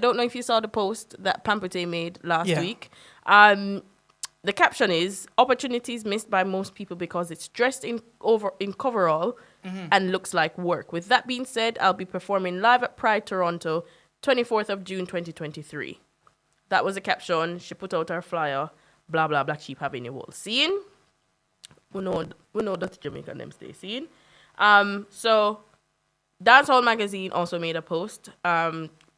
don't know if you saw the post that Pamputtae made last Yeah. week. The caption is opportunities missed by most people because it's dressed in coverall and looks like work. With that being said, I'll be performing live at Pride Toronto, 24th of June 2023. That was the caption. She put out her flyer. Blah blah Black Sheep having a whole scene. We know that Jamaican them stay seen. So Dancehall Magazine also made a post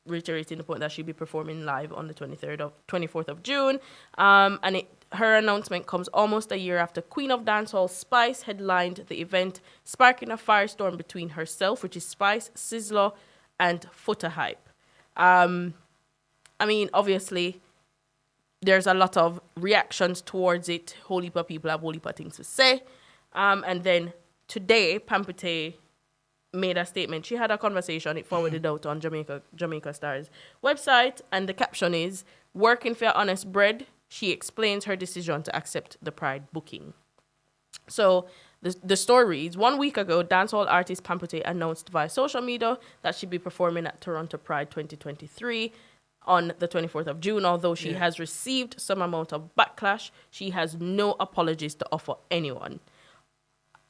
reiterating the point that she'll be performing live on the 24th of June. And her announcement comes almost a year after Queen of Dancehall Spice headlined the event, sparking a firestorm between herself, which is Spice, Sizzler, and Footer Hype. I mean, obviously, there's a lot of reactions towards it. Whole heap of people have whole heap of things to say. And then today, Pamputtae made a statement. She had a conversation. It forwarded out on Jamaica Star's website. And the caption is, working for honest bread. She explains her decision to accept the Pride booking. So the story reads, 1 week ago, dancehall artist Pamputtae announced via social media that she'd be performing at Toronto Pride 2023 on the 24th of June. Although she has received some amount of backlash, she has no apologies to offer anyone.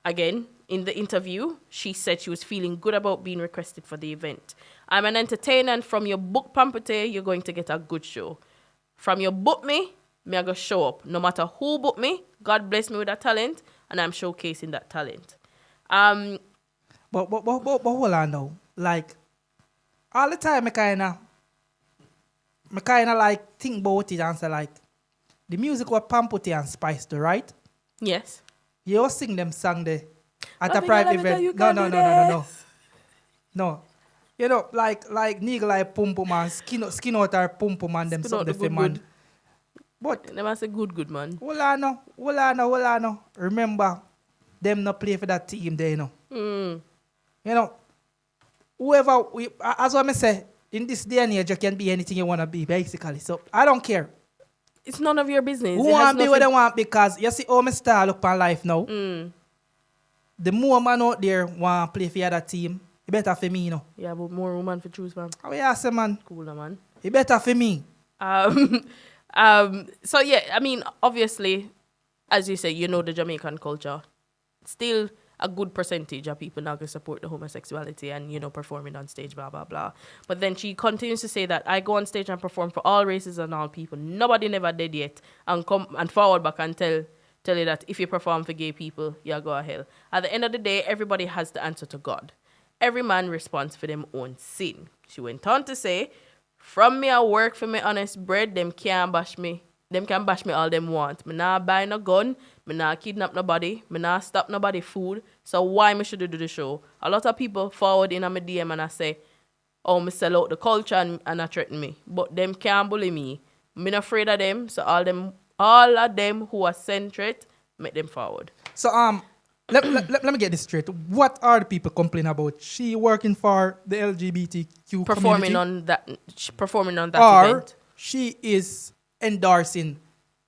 Again, in the interview, she said she was feeling good about being requested for the event. I'm an entertainer, and from your book, Pamputtae, you're going to get a good show. From your book me I go show up. No matter who book me, God bless me with a talent, and I'm showcasing that talent. But hold on now. Like, all the time I kinda like think about it and say like, the music was Pamputtae and Spice do, right? Yes. You all sing them song there at But a private let me tell you, event. No. can't do this. No. You know, like nigga like Pum Pum man, skin out her Pum Pum man, them Skin out something the for good man. good. But They must say good man. hold on now. Remember, them not play for that team there, you know. You know, as what I say, in this day and age, you can be anything you want to be, basically. So, I don't care. It's none of your business. Who It has want to be what they nothing- want, because you see how my style look on life now. The more man out there want to play for the other team, it better for me, you know. Yeah, but more woman for choose, man. How you say, man? Cooler, man. It better for me. So yeah, I mean, obviously, as you say, you know the Jamaican culture. Still a good percentage of people now can support the homosexuality and, you know, performing on stage, blah, blah, blah. But then she continues to say that I go on stage and perform for all races and all people. Nobody never did yet. And come and forward back and tell you that if you perform for gay people, you'll go to hell. At the end of the day, everybody has the answer to God. Every man responds for them own sin. She went on to say, from me I work for me honest bread, them can't bash me. Them can bash me all them want. Me nah buy no gun, me nah kidnap nobody, me nah stop nobody food. So why me should do the show? A lot of people forward in on my DM and I say, oh, me sell out the culture and I threaten me. But them can't bully me. Me not afraid of them, so all of them who are centred, make them forward. So, let me get this straight. What are the people complaining about? She working for the LGBTQ Performing community? on that Or event. she is endorsing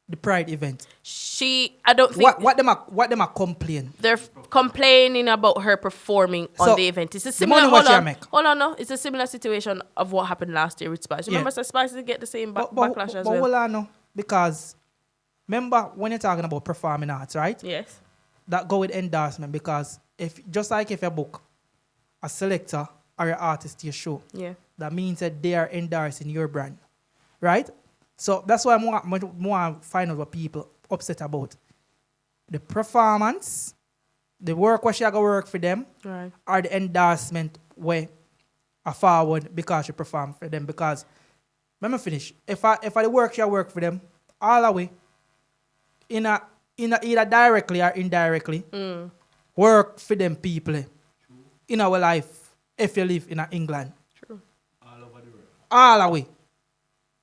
the Pride event? I don't think What them are complaining? they're complaining about her performing So, on the event. It's a the similar. money what she make. Hold on, no. It's a similar situation of what happened last year with Spice. Remember, Spice did get the same backlash as well. Hold on, no. Because remember when you're talking about performing arts, right? Yes. That go with endorsement, because if just like if you book a selector or an artist to your show, Yeah. that means that they are endorsing your brand, right? So that's why I want to find out what people upset about. The performance, the work where she go work for them, Right. or the endorsement where I forward because she perform for them. Because let me finish. If I the work she work for them, all the way, in a either directly or indirectly, work for them people in our life if you live in England. True. All the way.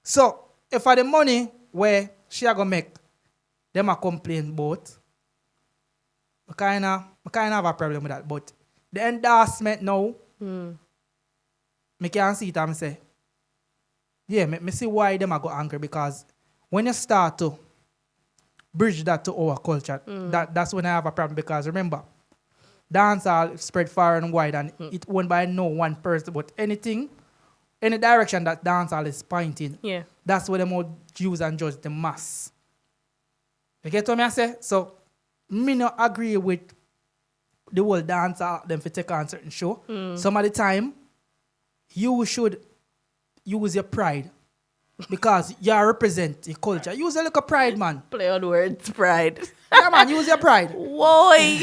So if I the money where she a go make, them a complain about, I kinda have a problem with that. But the endorsement now, me can see it and say, yeah, me see why them a go angry, because when you start to bridge that to our culture, that's when I have a problem, because remember, dancehall spread far and wide and it owned by no one person, but anything any direction that dancehall is pointing, Yeah. that's where them all use and judge the mass. You get what I say? So, me not agree with the whole dancehall them for take on certain show. Some of the time, you should use your pride because you represent your culture. Use a little pride, man. Play on words, pride. Yeah, man, use your pride. Why?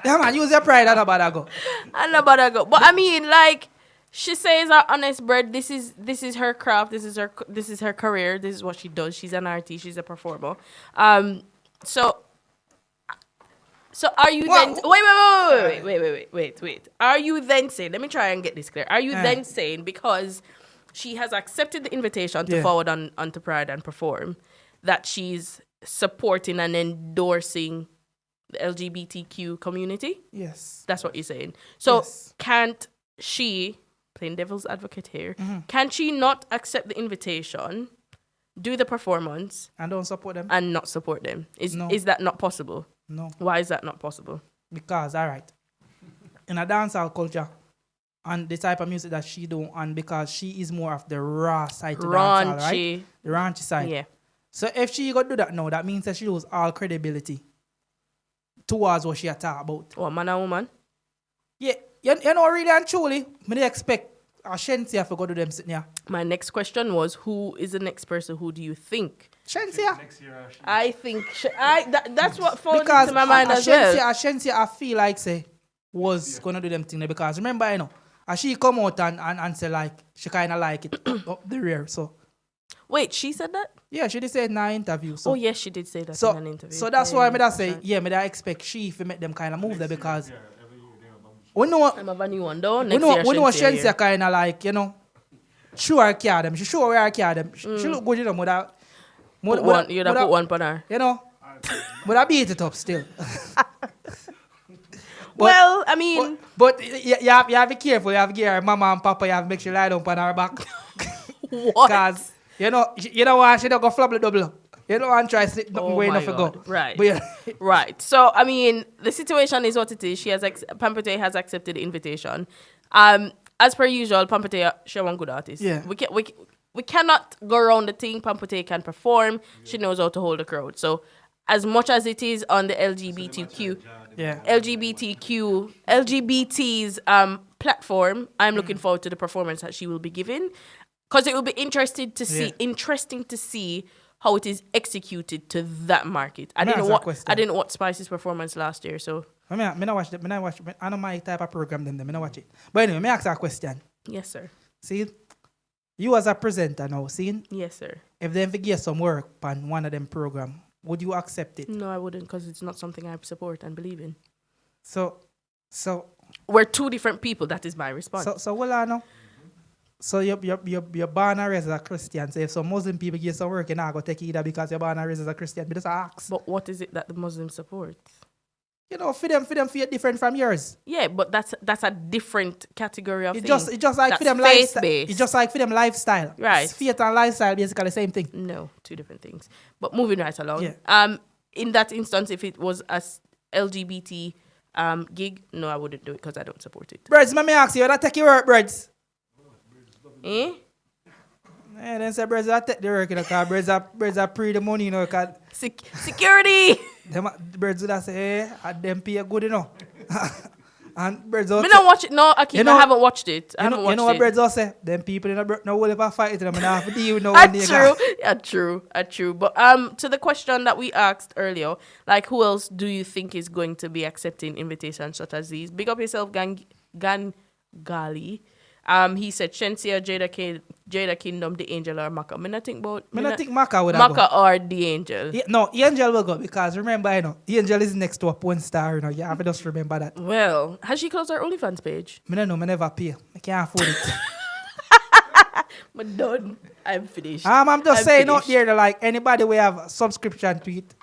Yeah, man, use your pride. That's about to go. I know about that go. But I mean, like, she says her honest bread. This is her craft. This is her career. This is what she does. She's an artist. She's a performer. So are you then? Wait. Are you then saying? Let me try and get this clear. Are you then saying because she has accepted the invitation to forward onto Pride and perform that she's supporting and endorsing the LGBTQ community? Yes. That's what you're saying. So Yes. can't she, playing devil's advocate here, can she not accept the invitation, do the performance, And don't support them? and not support them? No. Is that not possible? No. Why is that not possible? Because, all right, in a dancehall culture, and the type of music that she do, and because she is more of the raw side to dancehall, right? Raunchy. The raunchy side. Yeah. So if she go do that now, that means that she lose all credibility towards what she a talk about. Or man and woman? Yeah, you know, really and truly, me dey expect a Shensia to go do them sitting here. My next question was, who is the next person? Who do you think? Shensia. Next year, I think that's what falls Because into my mind as Shensia, well. Shensia, I feel like say was gonna do them thing there because remember, you know, as she come out and say like she kind of like it up the rear. So Wait, she said that? yeah, she did say it in her interview. So Oh yes, she did say that so, in an interview. so that's why me da say 100%. yeah, me da expect she to make them kind of move there because every year they have a bunch. we know I'm a new one though. we Next know year, we know Shensia Shensia here. kind of like, you know, show her care them. She show where her care them. She look good, you know, Put one, you'd have put one on her. you know, but I beat it up still. Well, I mean, But you have to be careful. You have to give her mama and papa. You have to make sure lie down on her back. what? Because you know why she don't go flop the double. You don't want to try slip nothing Oh way my enough to go. God. Right. But yeah, Right. So, I mean, the situation is what it is. She has Pamputtae has accepted the invitation. As per usual, Pamputtae, she's one good artist. Yeah. We cannot go around the thing. Pamputtae can perform. She knows how to hold a crowd. So, as much as it is on the LGBTQ's platform, I'm looking forward to the performance that she will be giving, because it will be interesting to see how it is executed to that market. I didn't watch Spice's performance last year, so I not watch it. I know my type of program them. I not watch it. But anyway, me ask her a question. yes, sir. See, you as a presenter now, see, Yes, sir. if they give some work on one of them program, would you accept it? No, I wouldn't, because it's not something I support and believe in. So We're two different people. That is my response. So well, I know. So you're born and raised as a Christian. So if some Muslim people give some work, you're not going to take it either because you're born and raised as a Christian. But just ask. But what is it that the Muslims support? You know, for them feel different from yours. Yeah, but that's a different category of It thing. just like That's for them lifestyle. faith-based. It's just like for them lifestyle. Right. It's faith and lifestyle basically the same thing. No, two different things. But moving right along. Yeah. In that instance, if it was a LGBT gig, no, I wouldn't do it because I don't support it. Birds, let me ask you, that take your work, birds? Eh? Yeah, then say birds that take the work, you know, because birds are pre the money, you know, because Security! them birds do that say, hey, them pay good, you know. And birds also I don't watch it. No, Akeem, You know- I haven't watched it. I You haven't know, watched you know what it. birds also say? Them people in the no will ever fight it. I mean, I have to deal with no one. True. But to the question that we asked earlier, like who else do you think is going to be accepting invitations such as these? Big up yourself, Gan Gali. He said Shensia, Jada Kingdom, The Angel, or Maka. I think Maka would have Maka or The Angel. Yeah, no, Angel will go because remember, you know, Angel is next to a porn star, you know. You have to just remember that. Well, has she closed her OnlyFans page? I don't know, I never pay. I can't afford it. I'm done. I'm finished. I'm just saying out finished. there, like, anybody will have a subscription to it.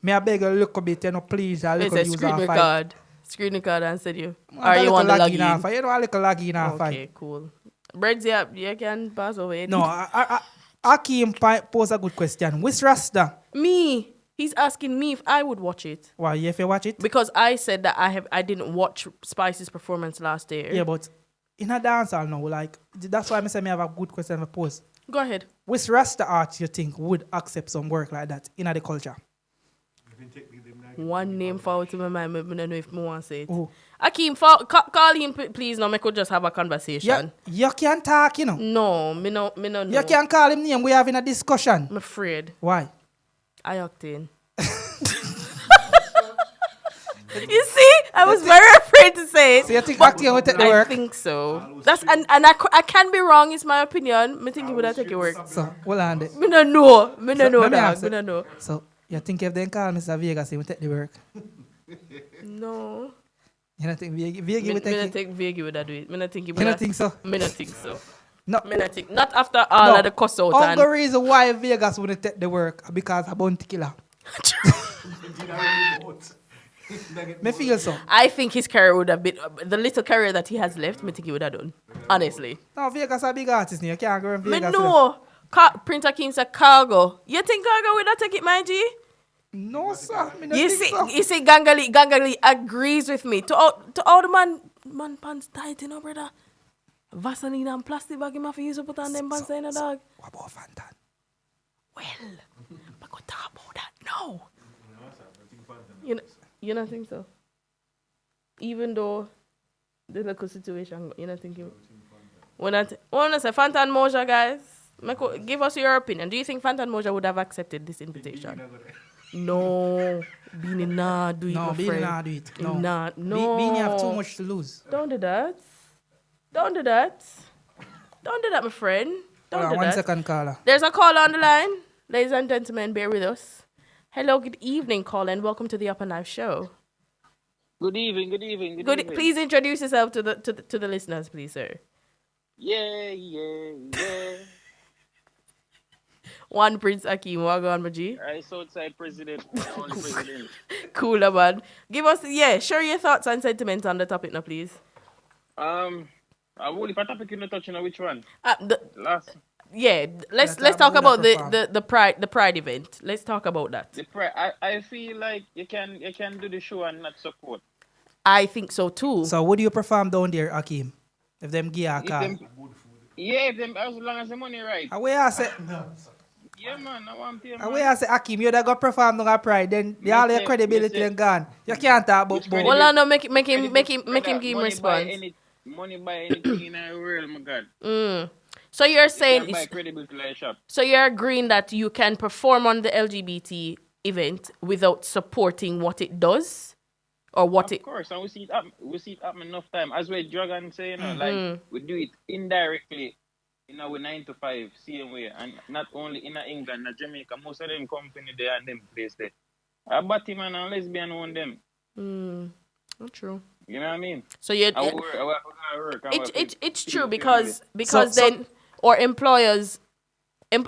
May I beg a look a bit, you know, please. A It's little a use screen our fight. record. Screen record and said you. A Or you little want to log login our in? fight. You know, a little login our fight. Okay, cool. Breads, yeah, you can pass away. No, Akeem pose a good question. Which Rasta? Me. He's asking me if I would watch it. Why, you if you watch it? Because I said that I didn't watch Spice's performance last year. Yeah, but in a dancehall now, like, that's why I say I have a good question to pose. Go ahead. Which Rasta artist you think would accept some work like that in the culture? One name forward to my mind, but I don't know if I want to say it. Who? Akeem, call him, please. No, I could just have a conversation. You can't talk, you know. No, me no know. You can't call him name. We having a discussion. I'm afraid. Why? I octane. You see, I was very afraid to say it. So you think Octane will take the I work? think so. That's and I can be wrong. It's my opinion. I think he would have taken work. So, hold on there. Me no know. Me no know let me that. ask Me you. no know. So, you think if they call Mr. Vegas, he will take the work? No. You don't think Vegas Me will no take it? think Vegi would have do it. Me no think he would. You don't think so? Me no think so. No. Me no think. Not after all of the cuss out and. The reason why Vegas wouldn't take the work because of bounty killer. Me feel so. I think his career would have been the little career that he has left. Me think he would have done. Honestly. No, Vegas a big artist. You can't go in Me Vegas. know. Prince Akeem said Cargo. You think Cargo would have take it, my G? No, sir. Me not You think see, so. you see, Gangali agrees with me. To all the man pants tight, you know, brother. Vaseline and plastic bag him have to use to put on them pants, you know, dog. What about Fantan? Well, but go talk about that now. You don't think so? Even though the local situation, you don't think you. When I say Fanta and Moja, guys, give us your opinion. Do you think Fanta and Moja would have accepted this invitation? No, Beanie nah do it, No, my Beanie friend. nah do it. No. Nah, no. Beanie have too much to lose. Don't do that. Don't do that. Don't do that, my friend. Don't Hold do on, that. 1 second, caller. There's a caller on the line. Ladies and gentlemen, bear with us. Hello, good evening, caller, and welcome to the Upper Knife Show. Good evening. Good evening. Please introduce yourself to the listeners, please, sir. Yeah. One Prince Akeem, what go on, my G? I Southside president, only president. Cooler, man. Give us, share your thoughts and sentiments on the topic now, please. I will if I topic you not touching on which one? Last. Let's Let's talk have about Buddha the pride event. Let's talk about that. I feel like you can do the show and not support. I think so too. So, would you perform down there, Akeem? If them give a If call? if them as long as the money right. Away I say, Yeah man, I want to pay away I say, Akeem, you da go perform down at Pride, then all your credibility and gone. You can't talk about both. Well, no, make him give him response. Money buy anything in the world, my God. So you're You saying can't buy credibility like shop. so you're agreeing that you can perform on the LGBT event without supporting what it does, or what Of course, and we see it happen enough time. As well, Dragon say, you know, like we do it indirectly, you know, with 9 to 5, same way, and not only in England, in Jamaica, most of them company there and them place there. A batty man and lesbian own them. Not true. You know what I mean? So you I work. it's true because then or employers,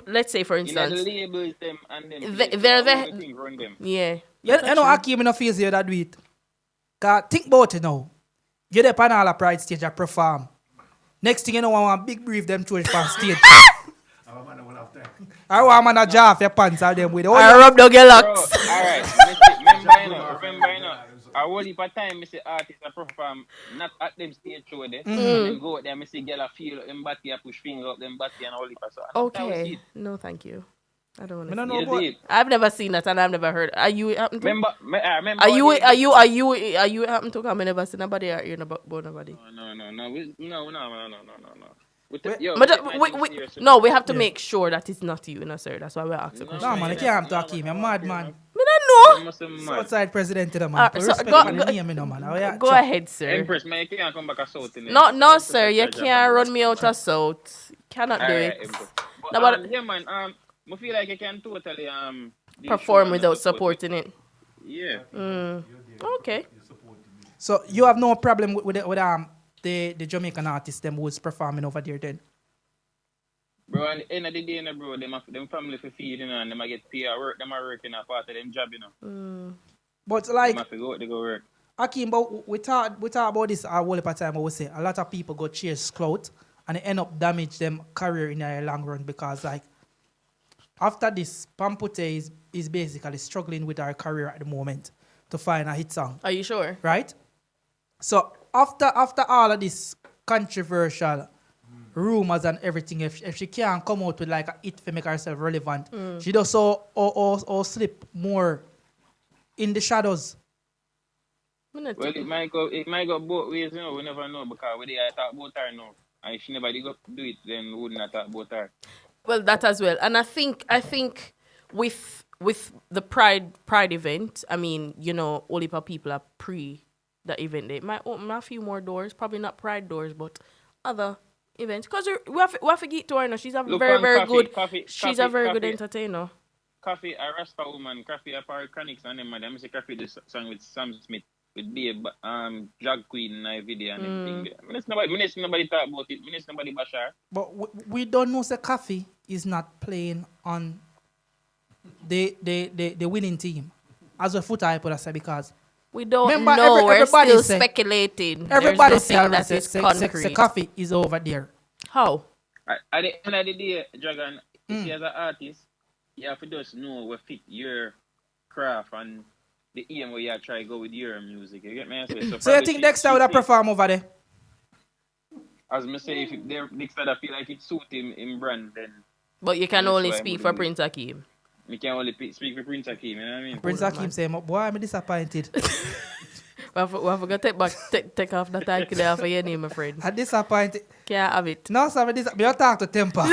let's say for You know, the instance, labels them and them. they're everything run them. yeah. You know, Akeem no feels you that do it. Cause think about it now. You're there on all the Pride stage and perform. Next thing you know, I want big brief them to on stage. I want man a jaw off your pants and them with it. I rub dog your Bro, locks. alright. Remember, you know, I will heap of time, I see artists that perform not at them stage show there. And then go out there, I see girl feel them body, push finger up them body and all heap of so. Okay. No, thank you. I don't want I to. don't See. know You about see it? I've never seen that and I've never heard. Are you happen to? Remember, Are you happen to come? I never seen nobody out here about nobody. No. We have to make sure that it's not you, sir. That's why we're asking. No, No, man, you can't have to Akeem. You're mad, man. Me don't know. Outside president to the man. So Respect go- man, go- the name, you know, man. How you Go chat? ahead, sir. Empress, man, you can't come back as South. No, sir. You can't run me out of South. Cannot do it. No, but yeah, man. I feel like you can totally do perform show and without support supporting it. Yeah. Okay. So you have no problem with the Jamaican artists them who's performing over there then? Bro, at the end of the day, bro, them family for feed, and them get paid. Them are working a part of them job, But Them like have to go work. Akeem, but we talk about this a whole heap of time. But we say a lot of people go chase clout and they end up damage them career in the long run because like after this, Pamputtae is basically struggling with our career at the moment to find a hit song, Are you sure? right? So after all of this controversial rumors and everything, if she can't come out with like a hit to make herself relevant, she does so or slip more in the shadows. Well, it might go both ways, you know. We never know because we I talk about her now, and if she never did go do it, then we wouldn't have talk about her. Well, that as well, and I think with the Pride event, I mean, you know, all the people are pre that event. They might open a few more doors, probably not Pride doors, but other events. Because we have to get to her now. She's a very good entertainer. Coffee, a Rasta woman, Coffee, a Paraconics, and them, madam. I say Coffee, the song with Sam Smith, with Babe, drag queen in a video and everything. Nobody talk about it. Nobody bash her. But we don't know the Coffee is not playing on the winning team. As a foot I put say because we don't know. We're still speculating. Everybody say Coffee is over there. How? At the end of the day, Dragon, if you as an artist, you have to just know what fit your craft and the aim where you try to go with your music. You get me? So you think Dexter would have perform over there? As I say, if Dexter feel like it suit him in brand, then. But you can only speak for Prince Hakeem. We can only speak for Prince Hakeem, you know what I mean? Prince Hakeem say, boy, I'm disappointed. We have to take off the title there for your name, my friend. I'm disappointed. Can't have it. No, sir, you talk to Temper.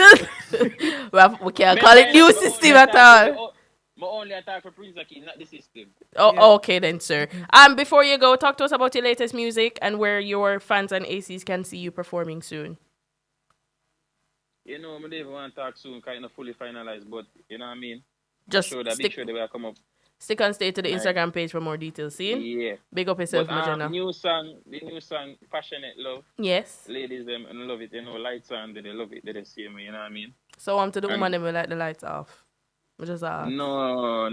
we can't call it new system at all. But only attack for Prince Hakeem, not the system. Oh, yeah. Okay then, sir. Before you go, talk to us about your latest music and where your fans and ACs can see you performing soon. You know, I don't even want to talk soon, kind of fully finalized, but you know what I mean? Just make sure they will come up. Stick and stay to the Instagram page for more details. See? Yeah. Big up yourself, Majana. The new song, Passionate Love. Yes. Ladies, them and love it. You know, lights on, they love it. They the same way, you know what I mean? So to the woman, they will like the lights off. Just No.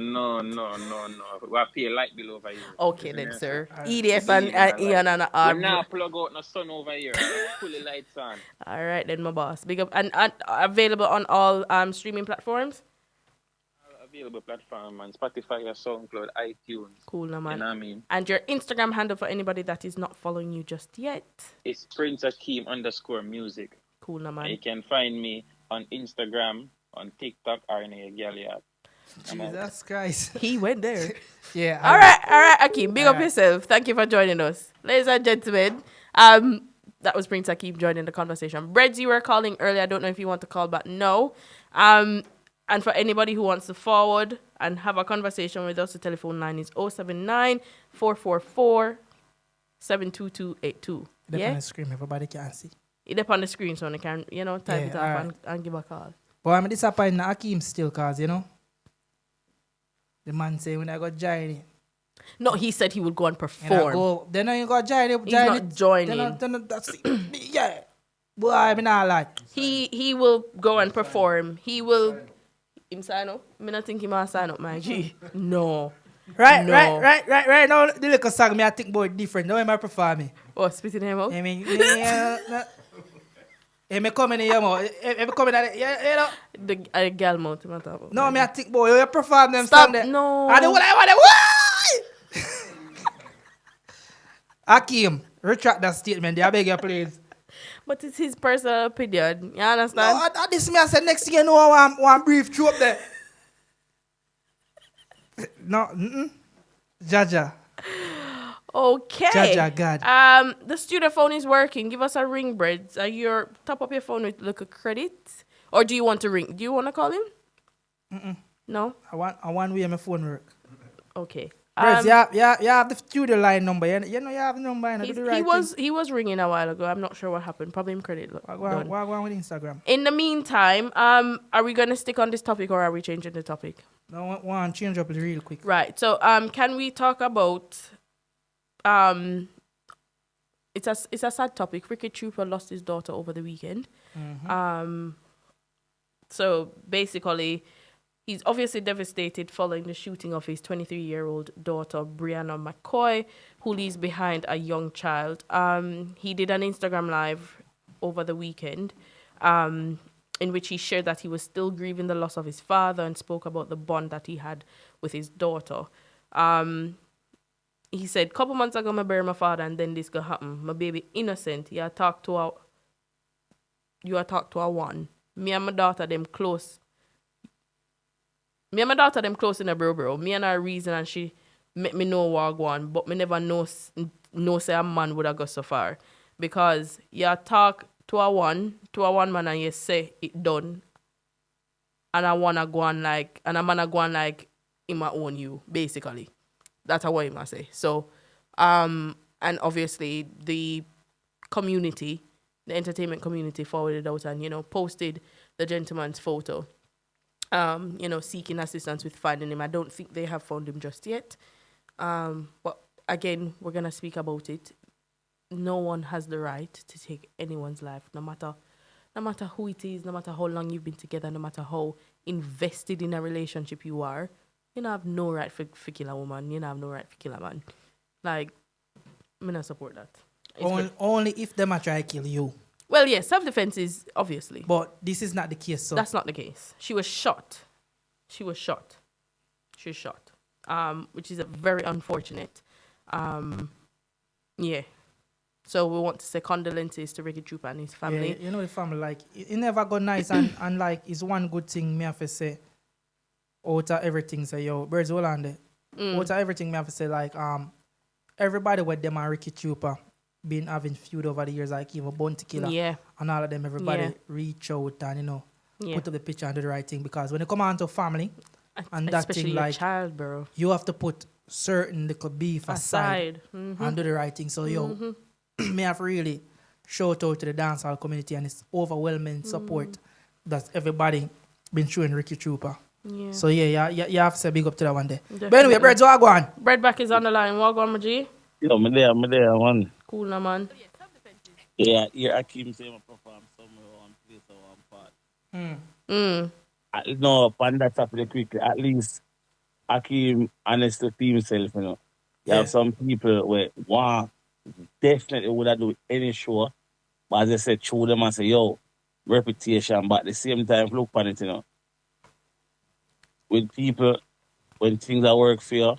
We have pay light bill over here. Okay then, sir. EDF and Ian and R. We're not plug out no sun over here. Fully lights on. All right then, my boss. Big up and available on all streaming platforms. Available platform on Spotify, SoundCloud, iTunes. Cool, no man. You know what I mean? And your Instagram handle for anybody that is not following you just yet? It's Prince Hakeem _music. Cool, no man. And you can find me on Instagram, on TikTok, or in a Galiad. Jesus Christ. He went there. Yeah. All right, Hakeem. Big up yourself. Thank you for joining us. Ladies and gentlemen, that was Prince Hakeem joining the conversation. Breads, you were calling earlier. I don't know if you want to call back. No. And for anybody who wants to forward and have a conversation with us, the telephone line is 079 444 72282. Yeah? On the screen, everybody can see. It's up on the screen, so they can, type it up and give a call. But I'm disappointed in Hakeem still, because, the man say when I got join. No, he said he would go and perform. Then you got join. He's not joining. Yeah. Boy, I mean, I like. He will go and perform. He will. Him sign up? I not think he must sign up, my G. No. Right now, the little song me I think about different. Now am I performing? Oh, spitting him out? I mean, me coming in here, man. Me coming at the girl mouth, my top. No, me I think, boy, you perform them Stop, song there. no. I do what I want. Why? Hakeem, retract that statement. I beg you, please. But it's his personal opinion. You understand? No, this me I said next thing you know, I want brief through up there. No, Jaja. Okay. Jaja, God. The studio phone is working. Give us a ring, Breads. Top up your phone with look at credit, or do you want to ring? Do you want to call him? No. I want way my phone work. Okay. Breads, you have the studio line number. You know you have the number. He was ringing a while ago. I'm not sure what happened. Probably him credit. What on with Instagram? In the meantime, are we gonna stick on this topic or are we changing the topic? No, I want to change up real quick. Right. So can we talk about it's a sad topic. Ricky Trooper lost his daughter over the weekend. So basically, he's obviously devastated following the shooting of his 23-year-old daughter, Brianna McCoy, who leaves behind a young child. He did an Instagram live over the weekend in which he shared that he was still grieving the loss of his father and spoke about the bond that he had with his daughter. he said, couple months ago, I bury my father, and then this gonna happen. My baby innocent. You talk to a one. Me and my daughter them close. Me and my daughter them close in a bro. Me and her reason, and she make me know what go on, but me never know say a man would have go so far. Because you talk to a one man and you say it done. And I wanna go on like, and a man go on like him a own you, basically. That's what he must say. So, and obviously the community, the entertainment community forwarded out and, posted the gentleman's photo, seeking assistance with finding him. I don't think they have found him just yet. But again, we're going to speak about it. No one has the right to take anyone's life, no matter who it is, no matter how long you've been together, no matter how invested in a relationship you are. You don't have no right for kill a woman. You don't have no right for kill a man. Like, I not support that. Only if them a try to kill you. Well, yes, self-defense is obviously. But this is not the case, so. That's not the case. She was shot. She was shot. Which is very unfortunate. Yeah. So we want to say condolences to Ricky Trooper and his family. Yeah, the family, like, it never got nice and like, it's one good thing me have to say. Out of everything, say, yo, birds all on there. Out of everything, me have to say, like, everybody with them and Ricky Trooper been having feud over the years, like even Bounty Killer. Yeah. And all of them, everybody reach out and, put up the picture and do the right thing. Because when you come on to family, and that especially thing, your like, child, bro, you have to put certain little beef aside. And do the right thing. So, yo, me have really shout out to the dancehall community and its overwhelming support that everybody been showing Ricky Trooper. Yeah. So you have to say big up to that one day. Definitely. But anyway, Birds, what go on? Breadback is on the line. What go on, my G? Yo, me there, man. Cool, na man. Yeah, Akeem say I perform somewhere one place or one part. No, upon that topic quickly, at least Akeem honest to himself, You have some people where definitely would have do any show, but as I said, show them and say, yo, reputation, but at the same time, look on it, With people, when things are work for you,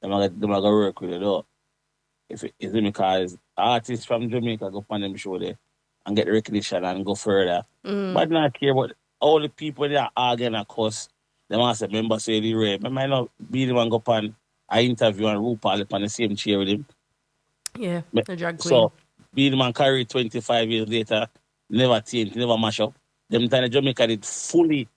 them are going to work with it, though. If it is because artists from Jamaica go on them show there and get recognition and go further. But not care about all the people that are arguing, of course. They must say, remember, say the rape. I might not be the one go on an interview and RuPaul up on the same chair with him. Yeah, the drag queen. So, be the man carry 25 years later, never change, never mash up. Them time Jamaica did fully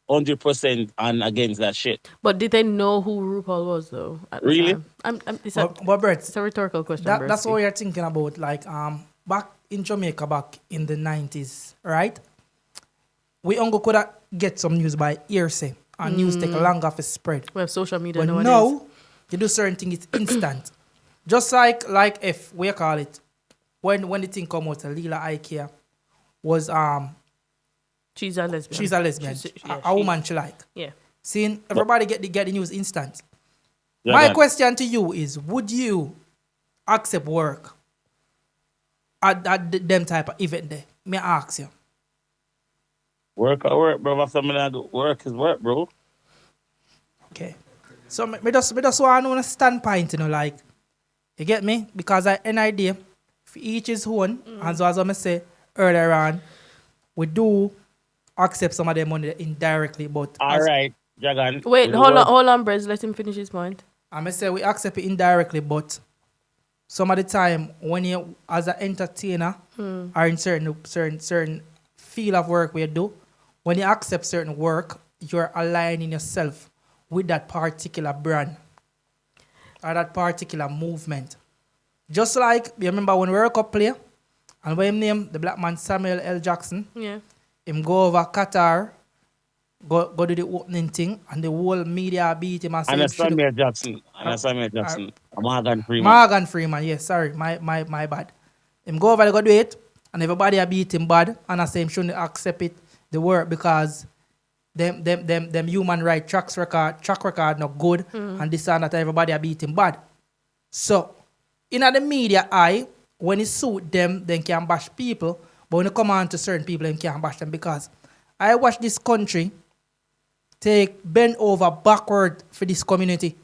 100% and against that shit. But did they know who RuPaul was, though? At the Really? time? It's a rhetorical question. That's what you're thinking about. Like, back in Jamaica, back in the 90s, right? We only could get some news by hearsay, and news take longer to spread. We have social media but nowadays. now, you do certain things, it's instant. Just like if we call it, when the thing come out, Lila Ikea was she's a lesbian. She's a lesbian. A woman she like. Yeah. Seeing everybody get the news instant. Yeah, My question to you is, would you accept work at them type of event there? Me ask you. Work, bro. After work is work, bro. Okay. So me just want to know a standpoint, like, you get me? Because an idea, for each his own, and so as I say earlier on, we do accept some of their money indirectly, but all right, Dragon. Wait, hold on, Brez. Let him finish his point. I say we accept it indirectly, but some of the time when you, as an entertainer, are in certain field of work we do, when you accept certain work, you're aligning yourself with that particular brand or that particular movement. Just like, you remember when we were a couple player, and when him name the black man Samuel L. Jackson, him go over Qatar, go do the opening thing, and the whole media beat him and say, Samuel Jackson. Morgan Freeman. Morgan Freeman, yes, sorry, my bad. Him go over, go do it, and everybody beat him bad, and I say him shouldn't accept it, the work, because them human right track record not good, and this and that everybody beat him bad. So, in the media eye, when it suit them, they can bash people, but when it come on to certain people, they can't bash them, because I watch this country bend over backward for this community,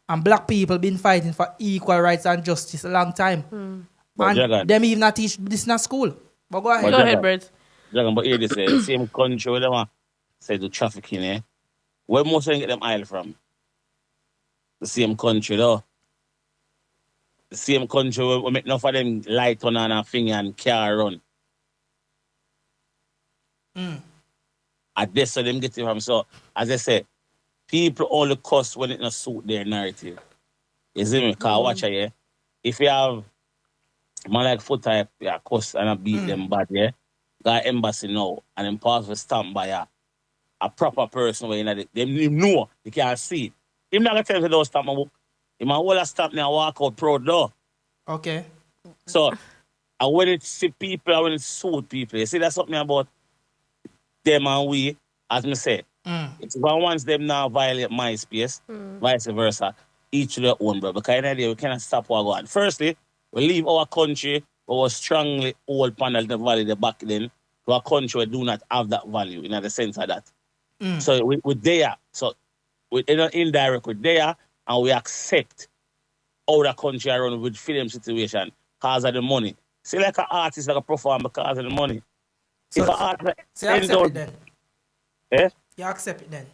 And black people been fighting for equal rights and justice a long time. But And Dragon, them even not teach this in a school. But go ahead. but Go ahead, Dragon, Brett. Dragon, but here they say, the same country where them say do trafficking, eh? Where most of them get them oil from? The same country, though. The same country where we make enough of them light on and a finger and car run. And that's where them get it from. So, as I said, people only cuss when it not suit their narrative. You see me? Because watch it, yeah? If you have man like Pamputtae, yeah, cuss and I beat them bad, yeah? Got embassy now and then pass for stamp by a proper person where you know, them know, you can't see it. Him not gonna tell you don't stamp my book. He might hold a stamp and walk out proud though. Okay. So, and when it see people and when it suit people, you see that's something about them and we, as me say, it's one once them now violate my space, vice versa, each to their own, bro. Because in the day, we cannot stop what going on. Firstly, we leave our country, we were strongly old panel the value the back then, to a country we do not have that value, in the sense of that. So we're there. So we're indirect, we're there, and we accept how the country around with film situation because of the money. See, like an artist like a perform because of the money. So, If an artist so you accept it then. eh? You accept it then.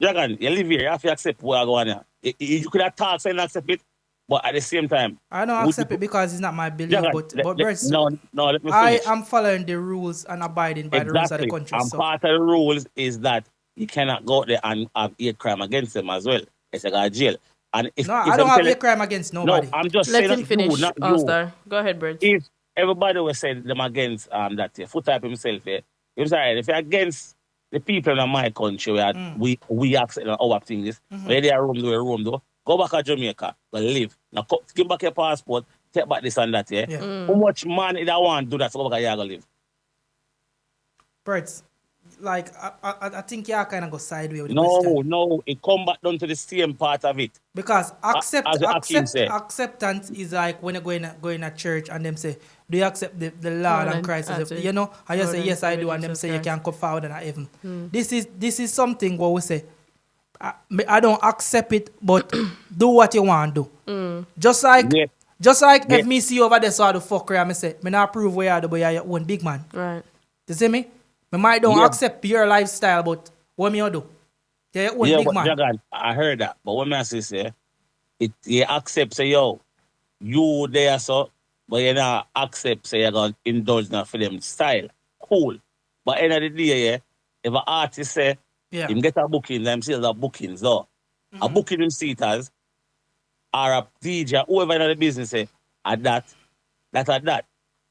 Dragon, you live here, you have to accept what I go on here. You could have talked and accept it, but at the same time, I don't would accept you- it because it's not my belief. Dragon, but Brett, no, let me I finish. am following the rules and abiding by the rules of the Exactly. country. And So part of the rules is that you cannot go out there and have hate crime against them as well. It's like a jail. And if no, if I don't them have tell a it- crime against no, nobody. I'm just Let saying him not finish, you, not you. All-Star. Go ahead, Brett. If everybody was saying them against that Pamputtae himself, he sorry, if you're against the people in my country where we accept our things, where they are room though, go back to Jamaica, but live. Now give back your passport, take back this and that, yeah. Yeah. How much money that want to do that so go back here go live? Brett, like I think you kind of go sideways with the question. No, it come back down to the same part of it. Because As Hakeem said. acceptance is like when you go in a church and them say, do you accept the Lord and Christ? As you know, and you say, yes, I do, and them say you can come forward and heaven. This is something what we say. I don't accept it, but do what you want to do. Just like Yeah. if me see you over there, so I do fuck you, I say, me not approve where you do, but you're your own big man. Right. You see me? Me might don't Yeah. accept your lifestyle, but what me you do? You're your own Yeah, big but man. Dragon, I heard that. But what me I say, you accept say, yo, you there so, but you not accept say you're gonna indulge in a film style. Cool. But end of the day, yeah, if an artist say Yeah. him get a booking, them sales are bookings though. A booking him seaters or a DJ, whoever in the business say, at that.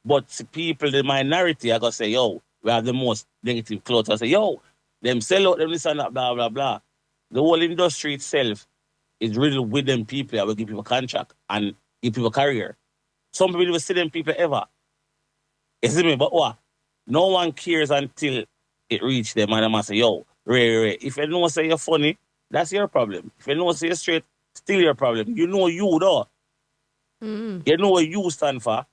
But see, people, the minority, are gonna say, yo, we have the most negative clothes. I say, yo, them sell out them this and that, blah, blah, blah. The whole industry itself is really with them people that will give people contract and give people career. Some people will see them people ever. You see me? But what? No one cares until it reach them and they must say, yo, Ray. If you know say you're funny, that's your problem. If you know say you're straight, still your problem. You know you though. You know what you stand for.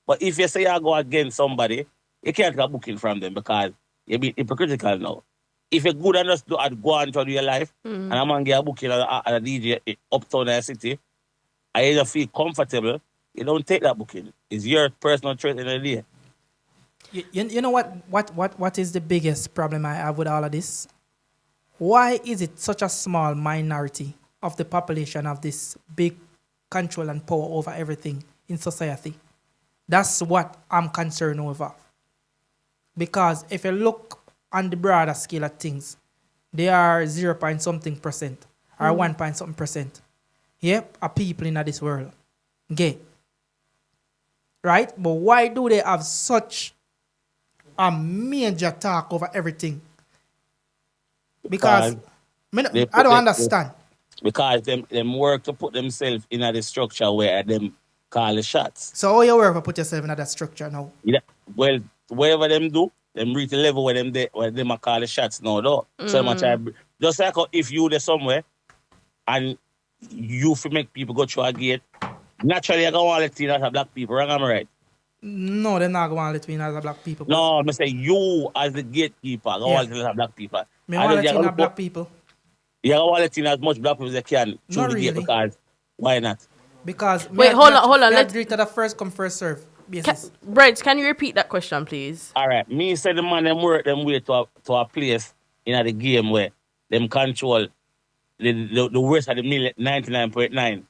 But if you say you go against somebody, you can't get booking from them because you're being hypocritical now. If you're good enough to go on to your life, and I'm going to get a booking at a DJ uptown in the city, and you don't feel comfortable, you don't take that booking. It's your personal trait in the day. You know what is the biggest problem I have with all of this? Why is it such a small minority of the population of this big control and power over everything in society? That's what I'm concerned over. Because if you look on the broader scale of things, they are 0 point something percent or 1 point something percent. Yep, are people in this world. Okay. Right? But why do they have such a major talk over everything? Because I don't understand. Because them work to put themselves in the structure where them call the shots. So how you work to put yourself in that structure now? Yeah, well, whatever them do, them reach the level where them a call the shots now, though. So much just like how if you there somewhere and you make people go through a gate, naturally you're gonna want to let you not black people, right? Am I right? No, they're not going to let me in as a black people. No, I'm say you as the gatekeeper, go want to let black people. Me want to let in black people. You want to let in as much black people as they can through Not the gate really. because Why not? Because Wait, hold on. me Let's do it at the first come first serve basis. Breads, can you repeat that question, please? All right, me say the man them work them way to a place in the game where them control the worst of the 99.9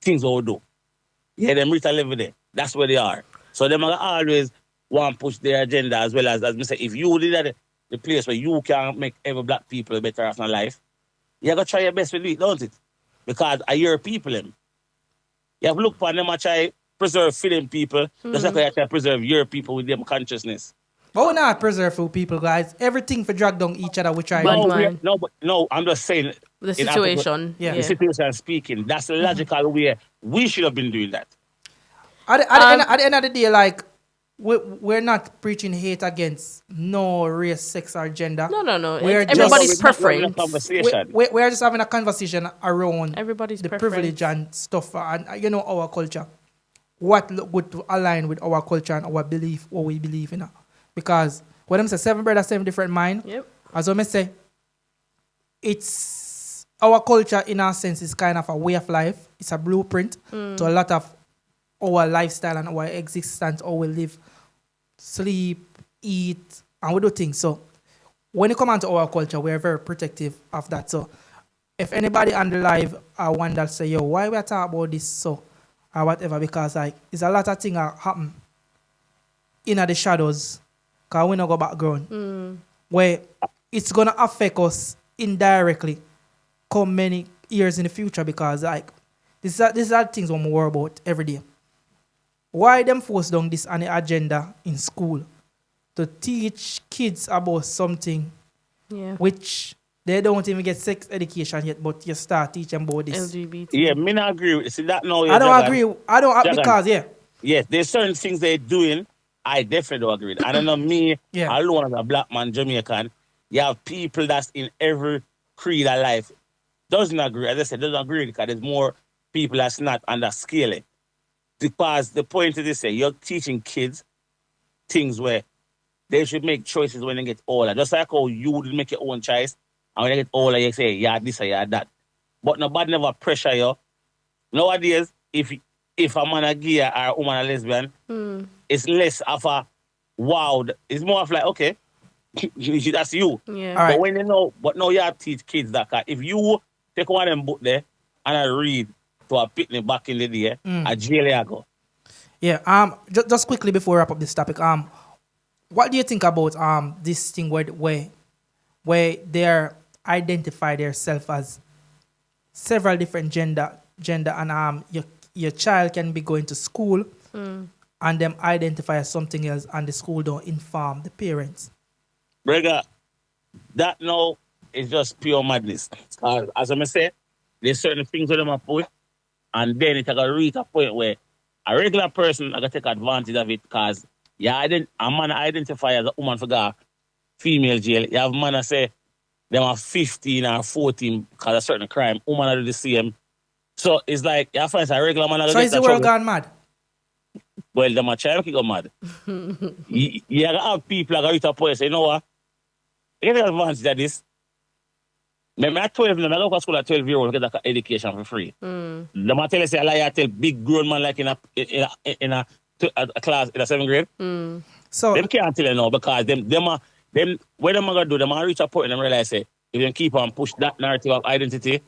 things all do. Yeah, them reach a level there. That's where they are. So them are always want to push their agenda as well as me say, if you did at the place where you can make every black people better off in life, you gotta try your best to do it, don't it? Because I your people them. You have to look for them and try preserve for them people, just like you try to preserve your people with them consciousness. But we not preserve for people, guys. Everything for drag down each other, we try. Bad No, man. no, I'm just saying The in Africa, situation. Yeah. the situation speaking. That's the logical way we should have been doing that. At the end of the day, like, we're not preaching hate against no race, sex, or gender. No. We're It's just- everybody's we're not having a preference. conversation. We're just having a conversation around Everybody's the preference. privilege and stuff, and our culture. What look good to align with our culture and our belief, what we believe in. Because when I'm say 7 brothers, 7 different mind, Yep. as I say, it's our culture in a sense is kind of a way of life. It's a blueprint to a lot of our lifestyle and our existence, how we live, sleep, eat, and we do things. So when it comes to our culture, we are very protective of that. So if anybody on the live wonder say, yo, why we are talking about this so or whatever, because like it's a lot of things that happen in the shadows because we not go background where it's gonna affect us indirectly come many years in the future, because like these are things we worry about every day. Why them force down this on the agenda in school to teach kids about something Yeah. which they don't even get sex education yet, but you start teaching about this. LGBT. Yeah, me not agree with see that now. I don't Jagan. agree. I don't Jagan. because Yes, there's certain things they're doing. I definitely don't agree with. And I know me, Yeah. alone as a black man, Jamaican, you have people that's in every creed of life. Doesn't agree. As I said, doesn't agree because there's more people that's not on that scale. Because the point is this, you're teaching kids things where they should make choices when they get older. Just like how you would make your own choice, and when they get older, you say, yeah, this or yeah, that. But nobody never pressure you. Nowadays, if a man a gay or a woman a lesbian, it's less of a wow. It's more of like, okay, that's you. Yeah. All right. But when you know, but now you have to teach kids that if you take one of them book there and I read to a picnic back in the day, a jail you go. Yeah. Just quickly before we wrap up this topic, what do you think about this thing where they identify themselves as several different gender and your child can be going to school and them identify as something else and the school don't inform the parents? Brother, that now is just pure madness. As I say, there's certain things that them a put, and then it's going to reach a point where a regular person is going to take advantage of it because a man identify as a woman for the female jail. You have man that say them are 15 or 14 because of a certain crime. Woman are do the same. So it's like, you find a regular man So is the world gone mad? Well, them a child can go mad. You have people that go reach a point and say, you know what? You get advantage of this. Remember at 12, I go to school at 12-year-old get that education for free. Them a tell you, say, I tell big grown man like in a class in a 7th grade. So Them can't tell you now because them what them are gonna do, them are reach a point and them realize say, if them keep on push that narrative of identity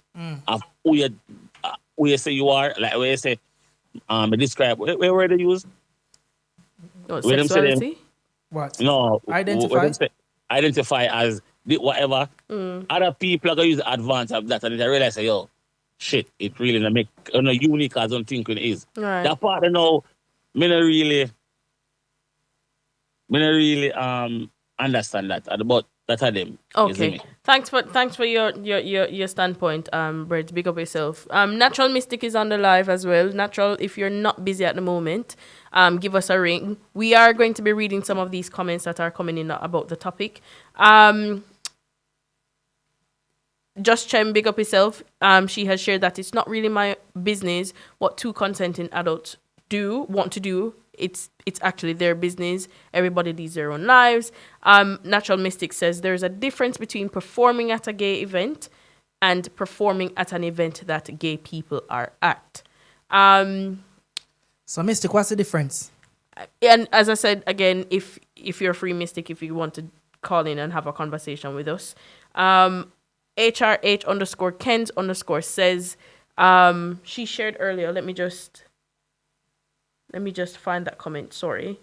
of who you say you are, like where you say describe where they use What, where them say them, sexuality? what? no Identify? where them say identify as whatever. Other people are gonna use the advance of that and they realize say, yo, shit, it really not make unique as I'm thinking it is. Right. That part I know me not really understand that about that are them. You see Okay. me? Thanks for your standpoint, Brett. Big up yourself. Natural Mystic is on the live as well. Natural, if you're not busy at the moment, give us a ring. We are going to be reading some of these comments that are coming in about the topic. Just Chem, big up yourself. She has shared that it's not really my business what two consenting adults want to do. It's actually their business. Everybody leads their own lives. Natural Mystic says there's a difference between performing at a gay event and performing at an event that gay people are at. So, Mystic, what's the difference? And as I said again, if you're a free mystic, if you want to call in and have a conversation with us, HRH underscore Kens underscore says, she shared earlier. Let me just find that comment. Sorry,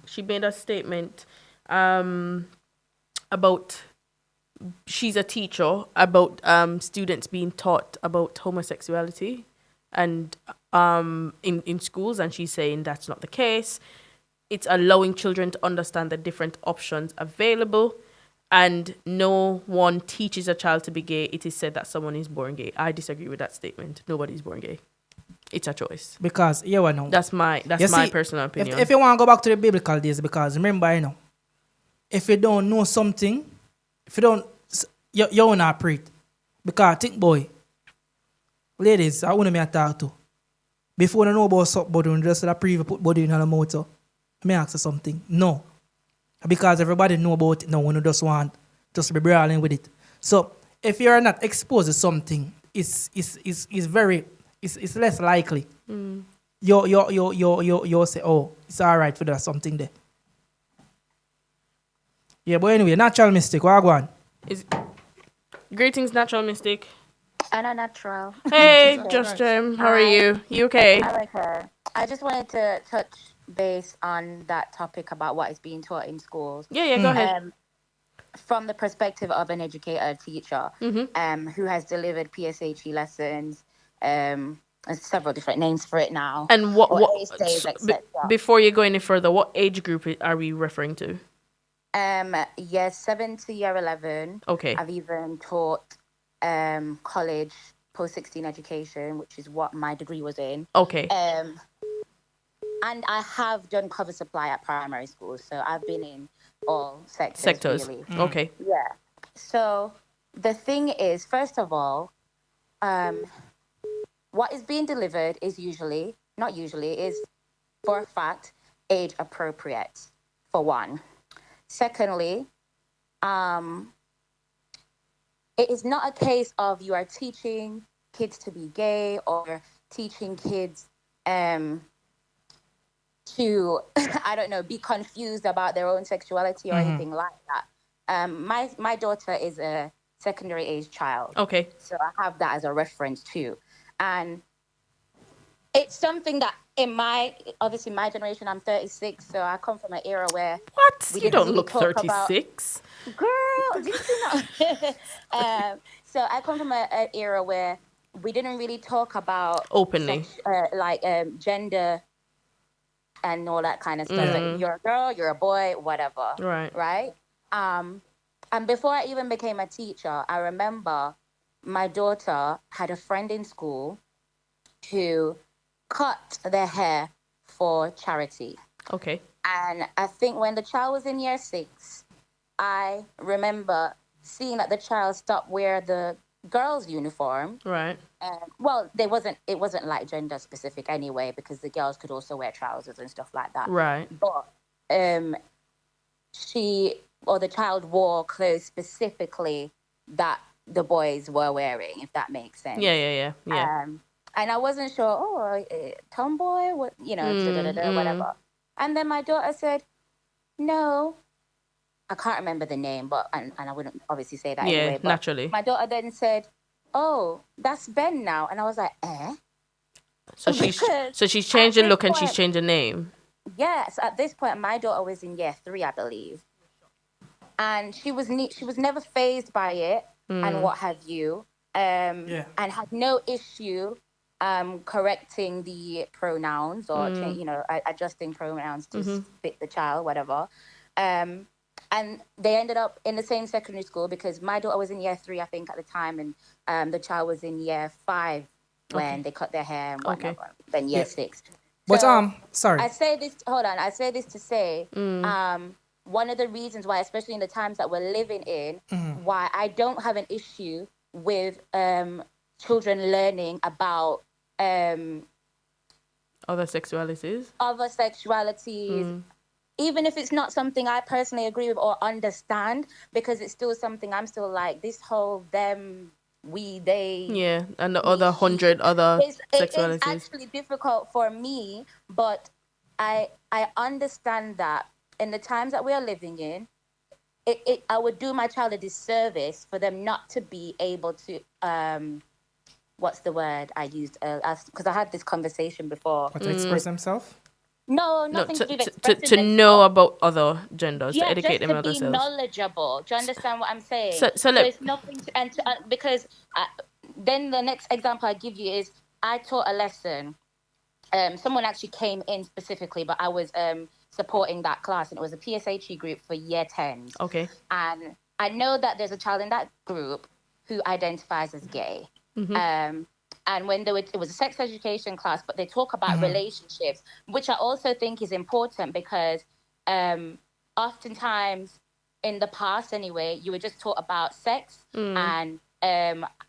she made a statement about she's a teacher about students being taught about homosexuality and in schools, and she's saying that's not the case. It's allowing children to understand the different options available, and no one teaches a child to be gay. It is said that someone is born gay. I disagree with that statement. Nobody's born gay. It's a choice. Because, yeah, well, no. That's my personal opinion. If you want to go back to the biblical days, because remember, if you don't know something, if you don't, you're not pray. Because think, boy, ladies, I want me to talk to. Before you know about something, just a preview put body in the mouth. Let me ask you something. No. Because everybody know about it now when you just want just be brawling with it. So if you're not exposed to something, it's less likely. You say, oh, it's alright for that something there. Yeah, but anyway, natural mistake. What go on? Greetings, natural mystic. Anna Natural. Hey, Just How are you? You okay? I like her. I just wanted to touch base on that topic about what is being taught in schools. Yeah, go ahead. From the perspective of an educator, teacher, who has delivered PSHE lessons, there's several different names for it now. And what days, before you go any further, what age group are we referring to? Year 7 to year 11. Okay. I've even taught college post-16 education, which is what my degree was in. Okay. And I have done cover supply at primary schools, so I've been in all sectors. Really. Okay. Yeah. So the thing is, first of all, what is being delivered is is for a fact age appropriate, for one. Secondly, it is not a case of you are teaching kids to be gay or teaching kids to, I don't know, be confused about their own sexuality or anything like that. My daughter is a secondary age child. Okay. So I have that as a reference too. And it's something that my generation, I'm 36, so I come from an era where... What? You don't look 36. Girl, did you know? So I come from an era where we didn't really talk about... Openly. Gender and all that kind of stuff. Like, you're a girl, you're a boy, whatever. Right? And before I even became a teacher, I remember my daughter had a friend in school who cut their hair for charity. Okay. And I think when the child was in year 6, I remember seeing that the child stopped wear the girls' uniform. Right. Well, it wasn't like gender specific anyway, because the girls could also wear trousers and stuff like that. Right. But the child wore clothes specifically that the boys were wearing, if that makes sense. Yeah. And I wasn't sure, tomboy, what, whatever. And then my daughter said, no, I can't remember the name, but and I wouldn't obviously say that anyway. But naturally. My daughter then said, oh, that's Ben now. And I was like, eh? So she's changed the look and she's changed the name. Yes, at this point, my daughter was in year 3, I believe. And she was never fazed by it and what have you. And had no issue correcting the pronouns or adjusting pronouns to fit the child, whatever. And they ended up in the same secondary school because my daughter was in year 3, I think, at the time, and the child was in year 5 when they cut their hair and whatnot. Okay. Then year 6. But sorry. I say this to say, one of the reasons why, especially in the times that we're living in, why I don't have an issue with children learning about other sexualities, even if it's not something I personally agree with or understand, because it's still something I'm still like, this whole them they. Yeah, and the me, other she. 100 other It is sexualities. actually difficult for me, but I understand that in the times that we are living in, I would do my child a disservice for them not to be able to what's the word I used because I had this conversation before. But to express himself? No, No, nothing to, to do with to, to, expressing to know themselves. about other genders, to Yeah, educate just them to about be themselves. knowledgeable. Do you understand what I'm saying? So There's nothing to, because then the next example I give you is I taught a lesson. Someone actually came in specifically, but I was supporting that class, and it was a PSHE group for year 10s. Okay. And I know that there's a child in that group who identifies as gay. And when it was a sex education class, but they talk about relationships, which I also think is important because oftentimes in the past anyway, you were just taught about sex and